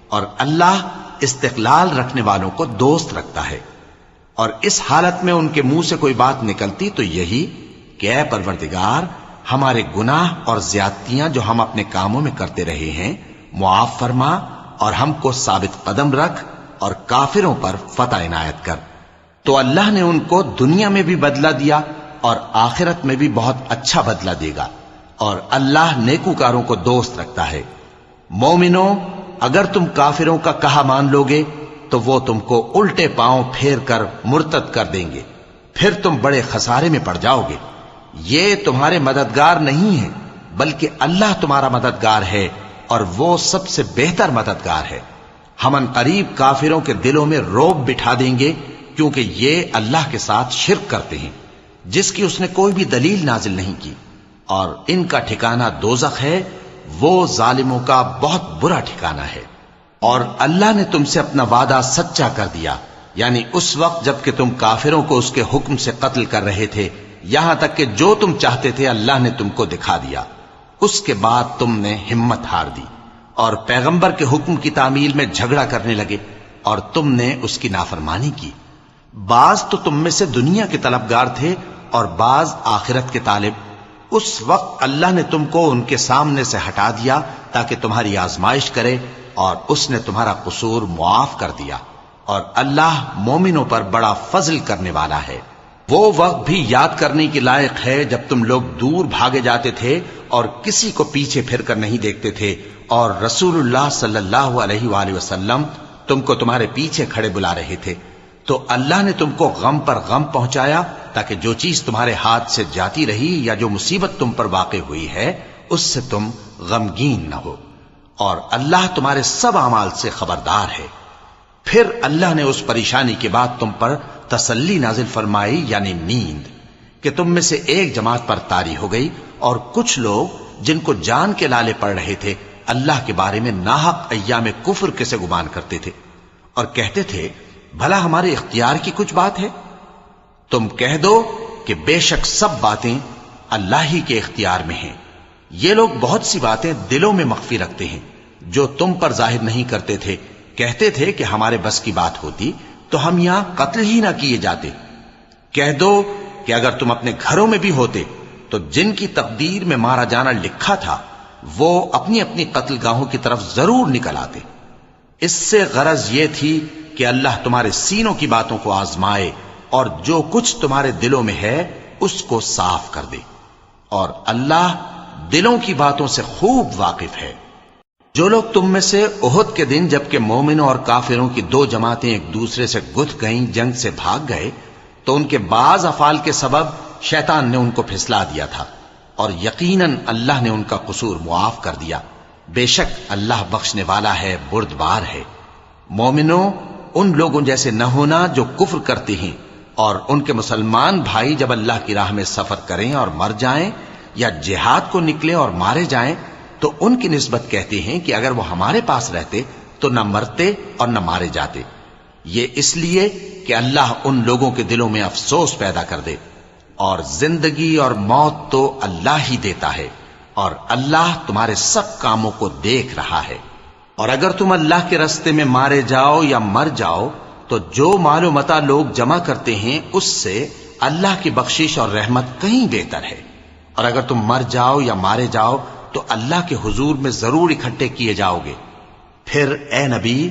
اور اللہ استقلال رکھنے والوں کو دوست رکھتا ہے۔ اور اس حالت میں ان کے منہ سے کوئی بات نکلتی تو یہی کہ اے پروردگار، ہمارے گناہ اور زیادتیاں جو ہم اپنے کاموں میں کرتے رہے ہیں معاف فرما، اور ہم کو ثابت قدم رکھ، اور کافروں پر فتح عنایت کر۔ تو اللہ نے ان کو دنیا میں بھی بدلہ دیا اور آخرت میں بھی بہت اچھا بدلہ دے گا، اور اللہ نیکوکاروں کو دوست رکھتا ہے۔ مومنوں، اگر تم کافروں کا کہا مان لوگے تو وہ تم کو الٹے پاؤں پھیر کر مرتد کر دیں گے، پھر تم بڑے خسارے میں پڑ جاؤ گے۔ یہ تمہارے مددگار نہیں ہیں بلکہ اللہ تمہارا مددگار ہے، اور وہ سب سے بہتر مددگار ہے۔ ہم عنقریب کافروں کے دلوں میں رعب بٹھا دیں گے، کیونکہ یہ اللہ کے ساتھ شرک کرتے ہیں جس کی اس نے کوئی بھی دلیل نازل نہیں کی، اور ان کا ٹھکانہ دوزخ ہے، وہ ظالموں کا بہت برا ٹھکانہ ہے۔ اور اللہ نے تم سے اپنا وعدہ سچا کر دیا، یعنی اس وقت جب کہ تم کافروں کو اس کے حکم سے قتل کر رہے تھے، یہاں تک کہ جو تم چاہتے تھے اللہ نے تم کو دکھا دیا۔ اس کے بعد تم نے ہمت ہار دی اور پیغمبر کے حکم کی تعمیل میں جھگڑا کرنے لگے، اور تم نے اس کی نافرمانی کی۔ بعض تو تم میں سے دنیا کے طلبگار تھے اور بعض آخرت کے طالب۔ اس وقت اللہ نے تم کو ان کے سامنے سے ہٹا دیا تاکہ تمہاری آزمائش کرے، اور اس نے تمہارا قصور معاف کر دیا، اور اللہ مومنوں پر بڑا فضل کرنے والا ہے۔ وہ وقت بھی یاد کرنے کے لائق ہے جب تم لوگ دور بھاگے جاتے تھے اور کسی کو پیچھے پھر کر نہیں دیکھتے تھے، اور رسول اللہ صلی اللہ علیہ وآلہ وسلم تم کو تمہارے پیچھے کھڑے بلا رہے تھے، تو اللہ نے تم کو غم پر غم پہنچایا تاکہ جو چیز تمہارے ہاتھ سے جاتی رہی یا جو مصیبت تم پر واقع ہوئی ہے اس سے تم غمگین نہ ہو، اور اللہ تمہارے سب اعمال سے خبردار ہے۔ پھر اللہ نے اس پریشانی کے بعد تم پر تسلی نازل فرمائی، یعنی نیند، کہ تم میں سے ایک جماعت پر طاری ہو گئی، اور کچھ لوگ جن کو جان کے لالے پڑ رہے تھے اللہ کے بارے میں ناحق ایام کفر کے سے گمان کرتے تھے اور کہتے تھے بھلا ہمارے اختیار کی کچھ بات ہے؟ تم کہہ دو کہ بے شک سب باتیں اللہ ہی کے اختیار میں ہیں۔ یہ لوگ بہت سی باتیں دلوں میں مخفی رکھتے ہیں جو تم پر ظاہر نہیں کرتے تھے، کہتے تھے کہ ہمارے بس کی بات ہوتی تو ہم یہاں قتل ہی نہ کیے جاتے۔ کہہ دو کہ اگر تم اپنے گھروں میں بھی ہوتے تو جن کی تقدیر میں مارا جانا لکھا تھا وہ اپنی اپنی قتل گاہوں کی طرف ضرور نکل آتے۔ اس سے غرض یہ تھی کہ اللہ تمہارے سینوں کی باتوں کو آزمائے اور جو کچھ تمہارے دلوں میں ہے اس کو صاف کر دے، اور اللہ دلوں کی باتوں سے خوب واقف ہے۔ جو لوگ تم میں سے احد کے دن جبکہ مومنوں اور کافروں کی دو جماعتیں ایک دوسرے سے گتھ گئیں جنگ سے بھاگ گئے تو ان کے بعض افعال کے سبب شیطان نے ان کو پھسلا دیا تھا، اور یقیناً اللہ نے ان کا قصور معاف کر دیا۔ بے شک اللہ بخشنے والا ہے، بردبار ہے۔ مومنوں، ان لوگوں جیسے نہ ہونا جو کفر کرتے ہیں اور ان کے مسلمان بھائی جب اللہ کی راہ میں سفر کریں اور مر جائیں یا جہاد کو نکلے اور مارے جائیں تو ان کی نسبت کہتے ہیں کہ اگر وہ ہمارے پاس رہتے تو نہ مرتے اور نہ مارے جاتے، یہ اس لیے کہ اللہ ان لوگوں کے دلوں میں افسوس پیدا کر دے، اور زندگی اور موت تو اللہ ہی دیتا ہے، اور اللہ تمہارے سب کاموں کو دیکھ رہا ہے۔ اور اگر تم اللہ کے راستے میں مارے جاؤ یا مر جاؤ تو جو مال و متاع لوگ جمع کرتے ہیں اس سے اللہ کی بخشش اور رحمت کہیں بہتر ہے، اور اگر تم مر جاؤ یا مارے جاؤ تو اللہ کے حضور میں ضرور اکٹھے کیے جاؤ گے۔ پھر اے نبی،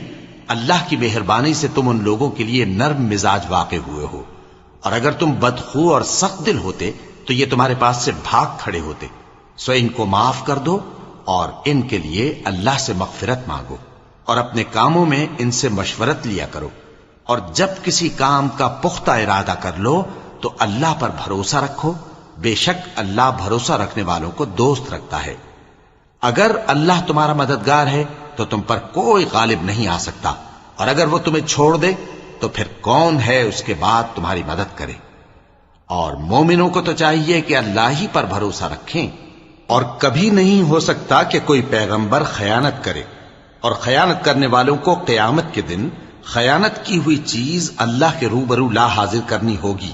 اللہ کی مہربانی سے تم ان لوگوں کے لیے نرم مزاج واقع ہوئے ہو، اور اگر تم بدخو اور سخت دل ہوتے تو یہ تمہارے پاس سے بھاگ کھڑے ہوتے، سو ان کو معاف کر دو اور ان کے لیے اللہ سے مغفرت مانگو، اور اپنے کاموں میں ان سے مشورت لیا کرو، اور جب کسی کام کا پختہ ارادہ کر لو تو اللہ پر بھروسہ رکھو، بے شک اللہ بھروسہ رکھنے والوں کو دوست رکھتا ہے۔ اگر اللہ تمہارا مددگار ہے تو تم پر کوئی غالب نہیں آ سکتا، اور اگر وہ تمہیں چھوڑ دے تو پھر کون ہے اس کے بعد تمہاری مدد کرے؟ اور مومنوں کو تو چاہیے کہ اللہ ہی پر بھروسہ رکھیں، اور کبھی نہیں ہو سکتا کہ کوئی پیغمبر خیانت کرے، اور خیانت کرنے والوں کو قیامت کے دن خیانت کی ہوئی چیز اللہ کے روبرو لا حاضر کرنی ہوگی،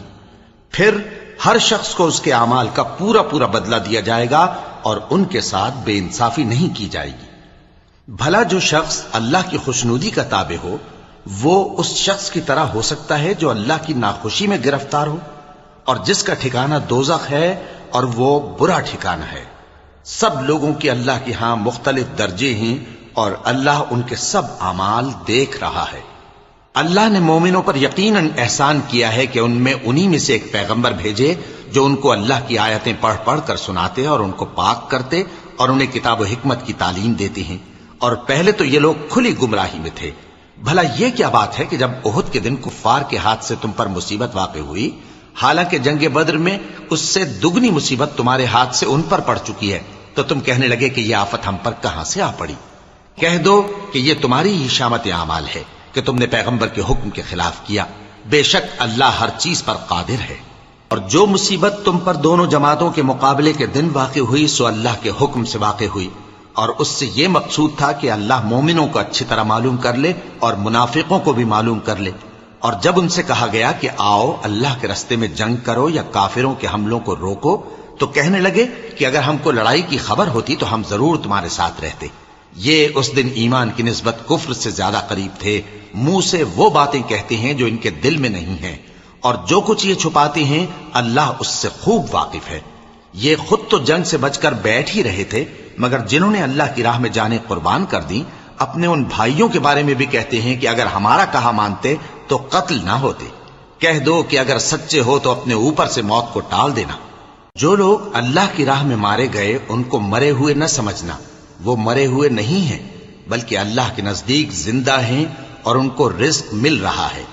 پھر ہر شخص کو اس کے اعمال کا پورا پورا بدلہ دیا جائے گا اور ان کے ساتھ بے انصافی نہیں کی جائے گی۔ بھلا جو شخص اللہ کی خوشنودی کا تابع ہو وہ اس شخص کی طرح ہو سکتا ہے جو اللہ کی ناخوشی میں گرفتار ہو، اور جس کا ٹھکانہ دوزخ ہے اور وہ برا ٹھکانہ ہے۔ سب لوگوں کے اللہ کے ہاں مختلف درجے ہیں اور اللہ ان کے سب اعمال دیکھ رہا ہے۔ اللہ نے مومنوں پر یقیناً احسان کیا ہے کہ ان میں انہی میں سے ایک پیغمبر بھیجے جو ان کو اللہ کی آیتیں پڑھ پڑھ کر سناتے اور ان کو پاک کرتے اور انہیں کتاب و حکمت کی تعلیم دیتے ہیں، اور پہلے تو یہ لوگ کھلی گمراہی میں تھے۔ بھلا یہ کیا بات ہے کہ جب احد کے دن کفار کے ہاتھ سے تم پر مصیبت واقع ہوئی، حالانکہ جنگ بدر میں اس سے دگنی مصیبت تمہارے ہاتھ سے ان پر پڑ چکی ہے، تو تم کہنے لگے کہ یہ آفت ہم پر کہاں سے آ پڑی؟ کہہ دو کہ یہ تمہاری ہی شامت اعمال ہے کہ تم نے پیغمبر کے حکم کے خلاف کیا، بے شک اللہ ہر چیز پر قادر ہے۔ اور جو مصیبت تم پر دونوں جماعتوں کے مقابلے کے دن واقع ہوئی سو اللہ کے حکم سے واقع ہوئی، اور اس سے یہ مقصود تھا کہ اللہ مومنوں کو اچھی طرح معلوم کر لے اور منافقوں کو بھی معلوم کر لے۔ اور جب ان سے کہا گیا کہ آؤ اللہ کے راستے میں جنگ کرو یا کافروں کے حملوں کو روکو، تو کہنے لگے کہ اگر ہم کو لڑائی کی خبر ہوتی تو ہم ضرور تمہارے ساتھ رہتے۔ یہ اس دن ایمان کی نسبت کفر سے زیادہ قریب تھے، منہ سے وہ باتیں کہتے ہیں جو ان کے دل میں نہیں ہیں، اور جو کچھ یہ چھپاتے ہیں اللہ اس سے خوب واقف ہے۔ یہ خود تو جنگ سے بچ کر بیٹھ ہی رہے تھے، مگر جنہوں نے اللہ کی راہ میں جانیں قربان کر دیں اپنے ان بھائیوں کے بارے میں بھی کہتے ہیں کہ اگر ہمارا کہا مانتے تو قتل نہ ہوتے۔ کہہ دو کہ اگر سچے ہو تو اپنے اوپر سے موت کو ٹال دینا۔ جو لوگ اللہ کی راہ میں مارے گئے ان کو مرے ہوئے نہ سمجھنا، وہ مرے ہوئے نہیں ہیں بلکہ اللہ کے نزدیک زندہ ہیں اور ان کو رزق مل رہا ہے۔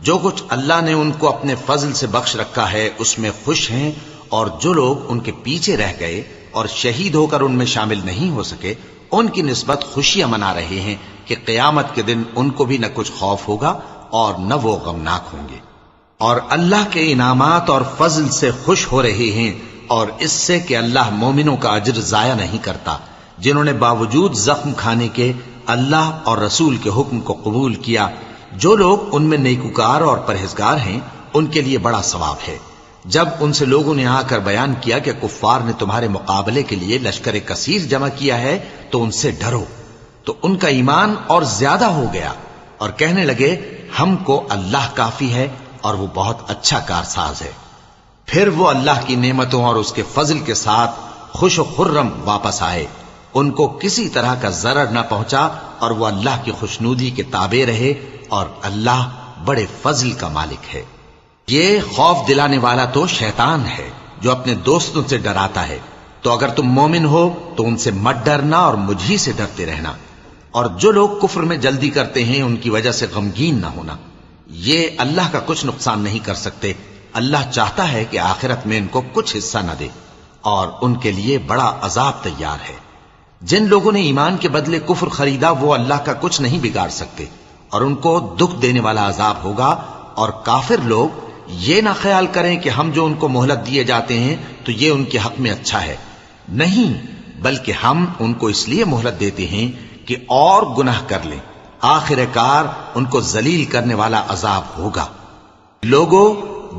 جو کچھ اللہ نے ان کو اپنے فضل سے بخش رکھا ہے اس میں خوش ہیں، اور جو لوگ ان کے پیچھے رہ گئے اور شہید ہو کر ان میں شامل نہیں ہو سکے ان کی نسبت خوشیاں منا رہے ہیں کہ قیامت کے دن ان کو بھی نہ کچھ خوف ہوگا اور نہ وہ غمناک ہوں گے، اور اللہ کے انعامات اور فضل سے خوش ہو رہے ہیں، اور اس سے کہ اللہ مومنوں کا اجر ضائع نہیں کرتا جنہوں نے باوجود زخم کھانے کے اللہ اور رسول کے حکم کو قبول کیا۔ جو لوگ ان میں نیکوکار اور پرہیزگار ہیں ان کے لیے بڑا ثواب ہے۔ جب ان سے لوگوں نے آ کر بیان کیا کہ کفار نے تمہارے مقابلے کے لیے لشکر کثیر جمع کیا ہے تو ان سے ڈرو، تو ان کا ایمان اور زیادہ ہو گیا اور کہنے لگے ہم کو اللہ کافی ہے اور وہ بہت اچھا کارساز ہے۔ پھر وہ اللہ کی نعمتوں اور اس کے فضل کے ساتھ خوش و خرم واپس آئے، ان کو کسی طرح کا ضرر نہ پہنچا اور وہ اللہ کی خوشنودی کے تابع رہے، اور اللہ بڑے فضل کا مالک ہے۔ یہ خوف دلانے والا تو شیطان ہے جو اپنے دوستوں سے ڈراتا ہے، تو اگر تم مومن ہو تو ان سے مت ڈرنا اور مجھ ہی سے ڈرتے رہنا، اور جو لوگ کفر میں جلدی کرتے ہیں ان کی وجہ سے غمگین نہ ہونا، یہ اللہ کا کچھ نقصان نہیں کر سکتے۔ اللہ چاہتا ہے کہ آخرت میں ان کو کچھ حصہ نہ دے، اور ان کے لیے بڑا عذاب تیار ہے۔ جن لوگوں نے ایمان کے بدلے کفر خریدا وہ اللہ کا کچھ نہیں بگاڑ سکتے، اور ان کو دکھ دینے والا عذاب ہوگا۔ اور کافر لوگ یہ نہ خیال کریں کہ ہم جو ان کو مہلت دیے جاتے ہیں تو یہ ان کے حق میں اچھا ہے، نہیں، بلکہ ہم ان کو اس لیے مہلت دیتے ہیں کہ اور گناہ کر لیں، آخر کار ان کو ذلیل کرنے والا عذاب ہوگا۔ لوگوں،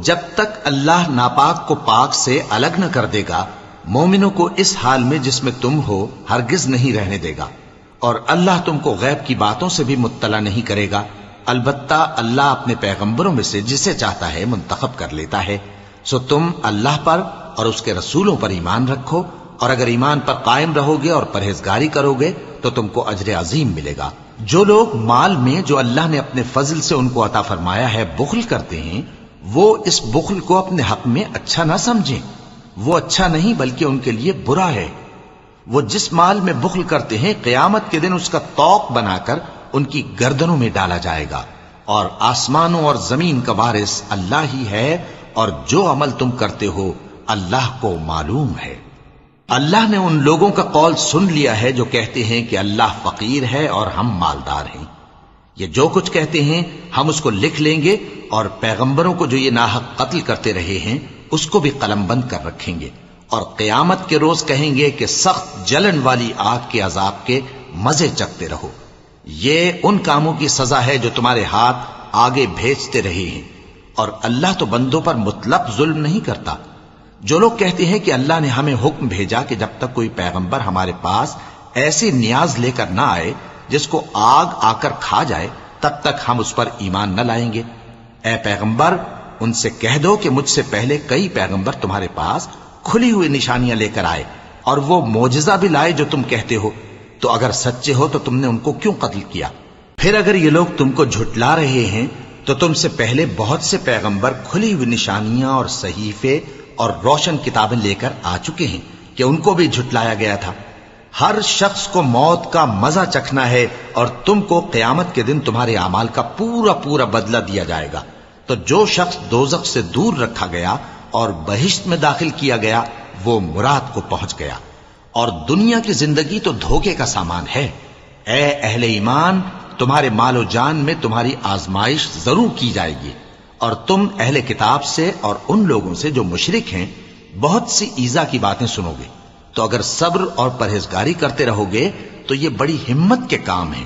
جب تک اللہ ناپاک کو پاک سے الگ نہ کر دے گا مومنوں کو اس حال میں جس میں تم ہو ہرگز نہیں رہنے دے گا، اور اللہ تم کو غیب کی باتوں سے بھی مطلع نہیں کرے گا۔ البتہ اللہ اپنے پیغمبروں میں سے جسے چاہتا ہے منتخب کر لیتا ہے۔ سو تم اللہ پر اور اس کے رسولوں پر ایمان رکھو، اور اگر ایمان پر قائم رہو گے اور پرہیزگاری کرو گے تو تم کو اجر عظیم ملے گا۔ جو لوگ مال میں جو اللہ نے اپنے فضل سے ان کو عطا فرمایا ہے بخل کرتے ہیں، وہ اس بخل کو اپنے حق میں اچھا نہ سمجھیں، وہ اچھا نہیں بلکہ ان کے لیے برا ہے۔ وہ جس مال میں بخل کرتے ہیں قیامت کے دن اس کا طوق بنا کر ان کی گردنوں میں ڈالا جائے گا، اور آسمانوں اور زمین کا وارث اللہ ہی ہے، اور جو عمل تم کرتے ہو اللہ کو معلوم ہے۔ اللہ نے ان لوگوں کا قول سن لیا ہے جو کہتے ہیں کہ اللہ فقیر ہے اور ہم مالدار ہیں۔ یہ جو کچھ کہتے ہیں ہم اس کو لکھ لیں گے، اور پیغمبروں کو جو یہ ناحق قتل کرتے رہے ہیں اس کو بھی قلم بند کر رکھیں گے، اور قیامت کے روز کہیں گے کہ سخت جلن والی آگ کے عذاب کے مزے چکھتے رہو۔ یہ ان کاموں کی سزا ہے جو تمہارے ہاتھ آگے بھیجتے رہے ہیں، اور اللہ تو بندوں پر مطلق ظلم نہیں کرتا۔ جو لوگ کہتے ہیں کہ اللہ نے ہمیں حکم بھیجا کہ جب تک کوئی پیغمبر ہمارے پاس ایسی نیاز لے کر نہ آئے جس کو آگ آ کر کھا جائے تب تک ہم اس پر ایمان نہ لائیں گے، اے پیغمبر ان سے کہہ دو کہ مجھ سے پہلے کئی پیغمبر تمہارے پاس کھلی ہوئی نشانیاں لے کر آئے اور وہ معجزہ بھی لائے جو تم کہتے ہو، تو اگر سچے ہو تو تم نے ان کو کیوں قتل کیا؟ پھر اگر یہ لوگ تم کو جھٹلا رہے ہیں تو تم سے پہلے بہت سے پیغمبر کھلی ہوئی نشانیاں اور صحیفے اور روشن کتابیں لے کر آ چکے ہیں کہ ان کو بھی جھٹلایا گیا تھا۔ ہر شخص کو موت کا مزہ چکھنا ہے، اور تم کو قیامت کے دن تمہارے اعمال کا پورا پورا بدلہ دیا جائے گا۔ تو جو شخص دوزخ سے دور رکھا گیا اور بہشت میں داخل کیا گیا وہ مراد کو پہنچ گیا، اور دنیا کی زندگی تو دھوکے کا سامان ہے۔ اے اہل ایمان، تمہارے مال و جان میں تمہاری آزمائش ضرور کی جائے گی، اور تم اہل کتاب سے اور ان لوگوں سے جو مشرک ہیں بہت سی ایذا کی باتیں سنو گے، تو اگر صبر اور پرہیزگاری کرتے رہو گے تو یہ بڑی ہمت کے کام ہیں۔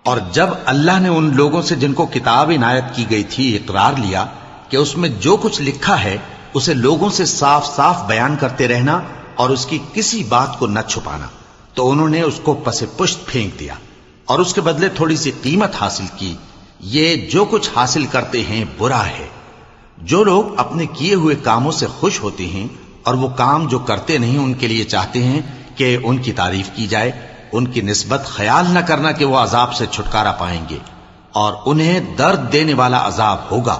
اور جب اللہ نے ان لوگوں سے جن کو کتاب عنایت کی گئی تھی اقرار لیا کہ اس میں جو کچھ لکھا ہے اسے لوگوں سے صاف صاف بیان کرتے رہنا اور اس کی کسی بات کو نہ چھپانا، تو انہوں نے اس کو پس پشت پھینک دیا اور اس کے بدلے تھوڑی سی قیمت حاصل کی۔ یہ جو کچھ حاصل کرتے ہیں برا ہے۔ جو لوگ اپنے کیے ہوئے کاموں سے خوش ہوتے ہیں اور وہ کام جو کرتے نہیں ان کے لیے چاہتے ہیں کہ ان کی تعریف کی جائے، ان کی نسبت خیال نہ کرنا کہ وہ عذاب سے چھٹکارا پائیں گے، اور انہیں درد دینے والا عذاب ہوگا۔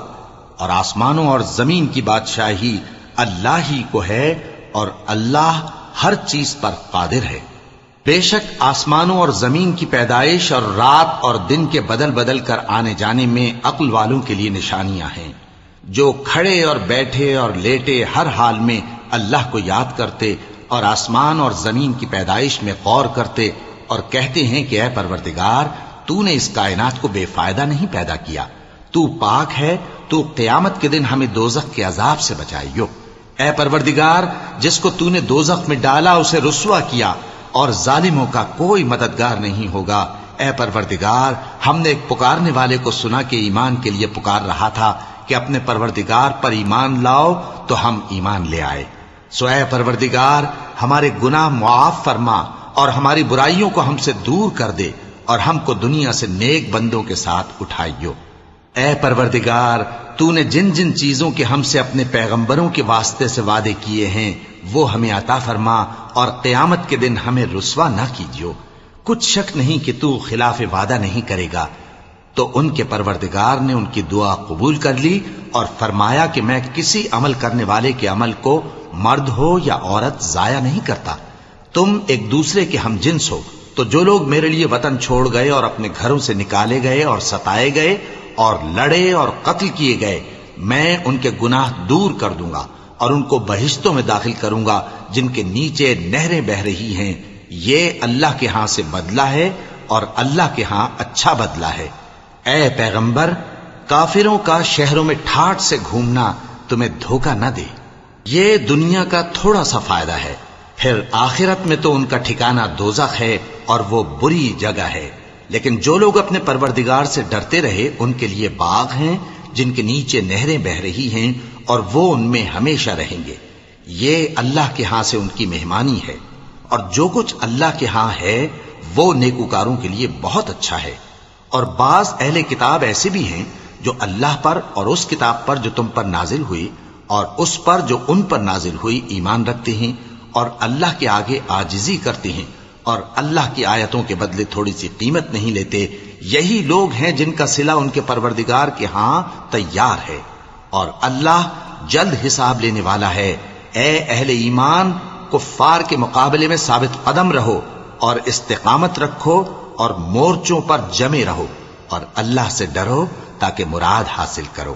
اور آسمانوں اور زمین کی بادشاہی اللہ ہی کو ہے، اور اللہ ہر چیز پر قادر ہے۔ بے شک آسمانوں اور زمین کی پیدائش اور رات اور دن کے بدل بدل کر آنے جانے میں عقل والوں کے لیے نشانیاں ہیں، جو کھڑے اور بیٹھے اور لیٹے ہر حال میں اللہ کو یاد کرتے اور آسمان اور زمین کی پیدائش میں غور کرتے اور کہتے ہیں کہ اے پروردگار، تو نے اس کائنات کو بے فائدہ نہیں پیدا کیا، تو پاک ہے، تو قیامت کے دن ہمیں دوزخ کے عذاب سے بچائیو۔ اے پروردگار، جس کو تو نے دوزخ میں ڈالا اسے رسوا کیا، اور ظالموں کا کوئی مددگار نہیں ہوگا۔ اے پروردگار، ہم نے ایک پکارنے والے کو سنا کہ ایمان کے لیے پکار رہا تھا کہ اپنے پروردگار پر ایمان لاؤ، تو ہم ایمان لے آئے۔ سو اے پروردگار، ہمارے گناہ معاف فرما اور ہماری برائیوں کو ہم سے دور کر دے، اور ہم کو دنیا سے نیک بندوں کے ساتھ اٹھائیو۔ اے پروردگار، تو نے جن جن چیزوں کے ہم سے اپنے پیغمبروں کے واسطے سے وعدے کیے ہیں وہ ہمیں عطا فرما، اور قیامت کے دن ہمیں رسوا نہ کیجیو۔ کچھ شک نہیں کہ تو خلاف وعدہ نہیں کرے گا۔ تو ان کے پروردگار نے ان کی دعا قبول کر لی اور فرمایا کہ میں کسی عمل کرنے والے کے عمل کو مرد ہو یا عورت ضائع نہیں کرتا۔ تم ایک دوسرے کے ہم جنس ہو، تو جو لوگ میرے لیے وطن چھوڑ گئے اور اپنے گھروں سے نکالے گئے اور ستائے گئے اور لڑے اور قتل کیے گئے، میں ان کے گناہ دور کر دوں گا اور ان کو بہشتوں میں داخل کروں گا جن کے نیچے نہریں بہ رہی ہیں۔ یہ اللہ کے ہاں سے بدلہ ہے اور اللہ کے ہاں اچھا بدلہ ہے۔ اے پیغمبر، کافروں کا شہروں میں ٹھاٹ سے گھومنا تمہیں دھوکہ نہ دے، یہ دنیا کا تھوڑا سا فائدہ ہے، پھر آخرت میں تو ان کا ٹھکانہ دوزخ ہے اور وہ بری جگہ ہے۔ لیکن جو لوگ اپنے پروردگار سے ڈرتے رہے ان کے لیے باغ ہیں جن کے نیچے نہریں بہ رہی ہیں، اور وہ ان میں ہمیشہ رہیں گے۔ یہ اللہ کے ہاں سے ان کی مہمانی ہے، اور جو کچھ اللہ کے ہاں ہے وہ نیکوکاروں کے لیے بہت اچھا ہے۔ اور بعض اہل کتاب ایسے بھی ہیں جو اللہ پر اور اس کتاب پر جو تم پر نازل ہوئی اور اس پر جو ان پر نازل ہوئی ایمان رکھتے ہیں، اور اللہ کے آگے عاجزی کرتے ہیں، اور اللہ کی آیتوں کے بدلے تھوڑی سی قیمت نہیں لیتے۔ یہی لوگ ہیں جن کا صلہ ان کے پروردگار کے ہاں تیار ہے، اور اللہ جلد حساب لینے والا ہے۔ اے اہل ایمان، کفار کے مقابلے میں ثابت قدم رہو اور استقامت رکھو اور مورچوں پر جمے رہو، اور اللہ سے ڈرو تاکہ مراد حاصل کرو۔